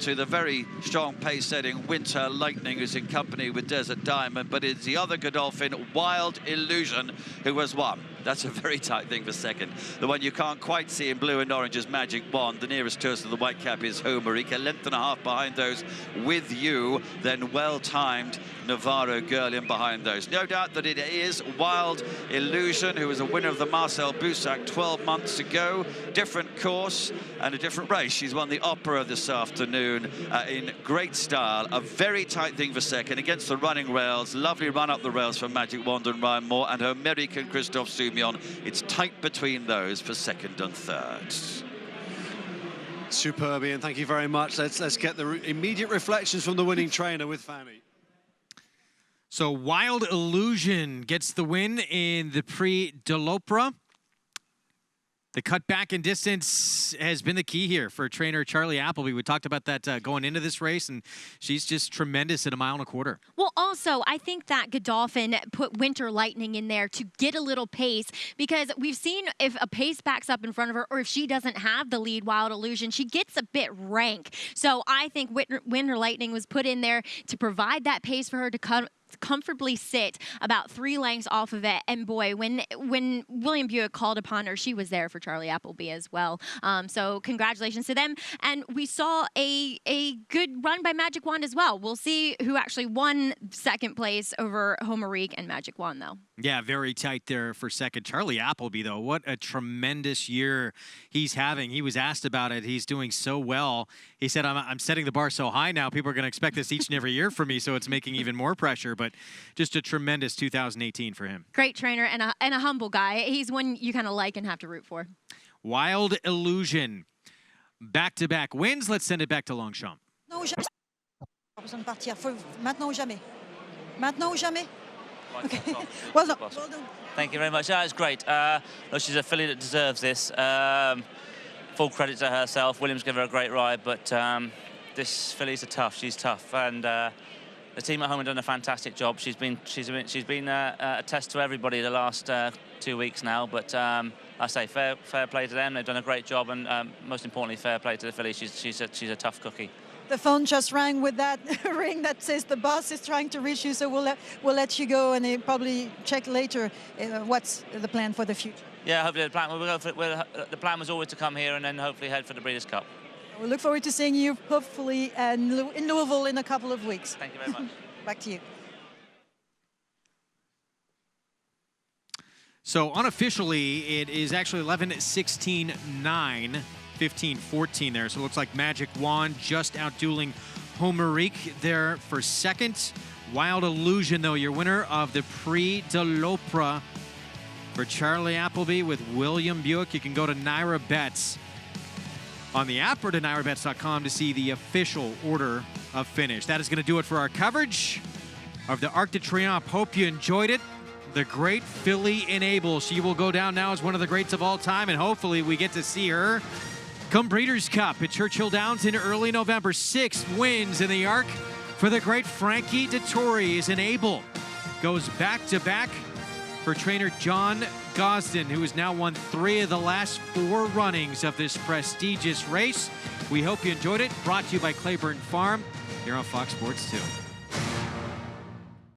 to the very strong pace-setting Winter Lightning, who's in company with Desert Diamond, but it's the other Godolphin, Wild Illusion, who has won. That's a very tight thing for second. The one you can't quite see in blue and orange is Magic Wand. The nearest to us to the white cap is Homerique. A length and a half behind those, With You. Then well-timed Navarro Girl in behind those. No doubt that it is Wild Illusion, who was a winner of the Marcel Boussac 12 months ago. Different course and a different race. She's won the Opera this afternoon in great style. A very tight thing for second against the running rails. Lovely run up the rails from Magic Wand and Ryan Moore, and Homerique and Christophe Soumillon Simeon. It's tight between those for second and third. Superb, Ian. Thank you very much. Let's get the immediate reflections from the winning trainer with Fami. So Wild Illusion gets the win in the Prix de l'Opera. The cut back in distance has been the key here for trainer Charlie Appleby. We talked about that going into this race, and she's just tremendous at 1.25 miles. Well, also, I think that Godolphin put Winter Lightning in there to get a little pace, because we've seen if a pace backs up in front of her, or if she doesn't have the lead Wild Illusion, she gets a bit rank. So I think Winter Lightning was put in there to provide that pace for her to comfortably sit about 3 lengths off of it. And boy, when William Buick called upon her, she was there for Charlie Appleby as well. So congratulations to them. And we saw a good run by Magic Wand as well. We'll see who actually won second place over Homerique and Magic Wand, though. Yeah, very tight there for second. Charlie Appleby, though, what a tremendous year he's having. He was asked about it. He's doing so well. He said, I'm setting the bar so high now, people are going to expect this each and every year from me, so it's making even more pressure. But just a tremendous 2018 for him. Great trainer and a humble guy. He's one you kind of like and have to root for. Wild Illusion. Back-to-back wins. Let's send it back to Longchamp. Maintenant ou jamais. Maintenant ou jamais. Okay. Well done. Thank you very much. It's great. Look, she's a filly that deserves this. Full credit to herself. Williams gave her a great ride, but this filly's tough. She's tough, and the team at home have done a fantastic job. She's been a test to everybody the last 2 weeks now. But I say fair play to them. They've done a great job, and most importantly, fair play to the filly. She's a tough cookie. The phone just rang with that ring that says the boss is trying to reach you, so we'll let you go, and probably check later what's the plan for the future. Yeah, hopefully the plan was always to come here and then hopefully head for the Breeders' Cup. We look forward to seeing you hopefully in Louisville in a couple of weeks. Thank you very much. Back to you. So unofficially, it is actually 11-16-9. 15-14 there. So it looks like Magic Wand just outdueling Homerique there for second. Wild Illusion, though, your winner of the Prix de l'Opera for Charlie Appleby with William Buick. You can go to NYRA Bets on the app or to nyrabets.com to see the official order of finish. That is going to do it for our coverage of the Arc de Triomphe. Hope you enjoyed it. The great filly Enable. She will go down now as one of the greats of all time, and hopefully we get to see her come Breeders' Cup at Churchill Downs in early November. 6 wins in the Arc for the great Frankie Dettori as Enable goes back-to-back for trainer John Gosden, who has now won 3 of the last 4 runnings of this prestigious race. We hope you enjoyed it. Brought to you by Claiborne Farm here on Fox Sports 2.